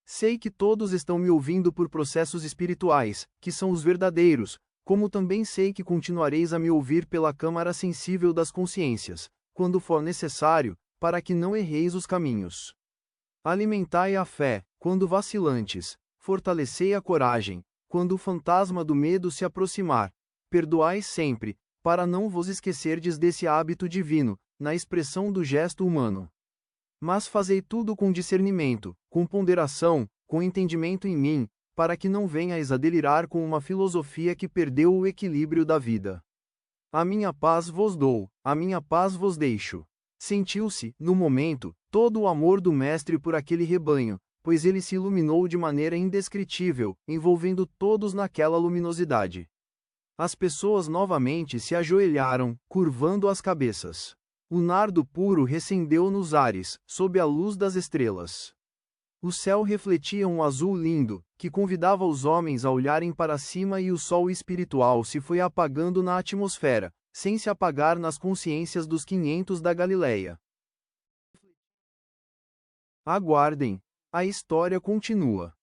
Sei que todos estão me ouvindo por processos espirituais, que são os verdadeiros, como também sei que continuareis a me ouvir pela câmara sensível das consciências, quando for necessário, para que não erreis os caminhos. Alimentai a fé, quando vacilantes, fortalecei a coragem, quando o fantasma do medo se aproximar, perdoai sempre, para não vos esquecerdes desse hábito divino, na expressão do gesto humano. Mas fazei tudo com discernimento, com ponderação, com entendimento em mim, para que não venhais a delirar com uma filosofia que perdeu o equilíbrio da vida. A minha paz vos dou, a minha paz vos deixo. Sentiu-se, no momento, todo o amor do Mestre por aquele rebanho, pois ele se iluminou de maneira indescritível, envolvendo todos naquela luminosidade. As pessoas novamente se ajoelharam, curvando as cabeças. O nardo puro recendeu nos ares, sob a luz das estrelas. O céu refletia um azul lindo, que convidava os homens a olharem para cima, e o sol espiritual se foi apagando na atmosfera, sem se apagar nas consciências dos 500 da Galileia. Aguardem, a história continua.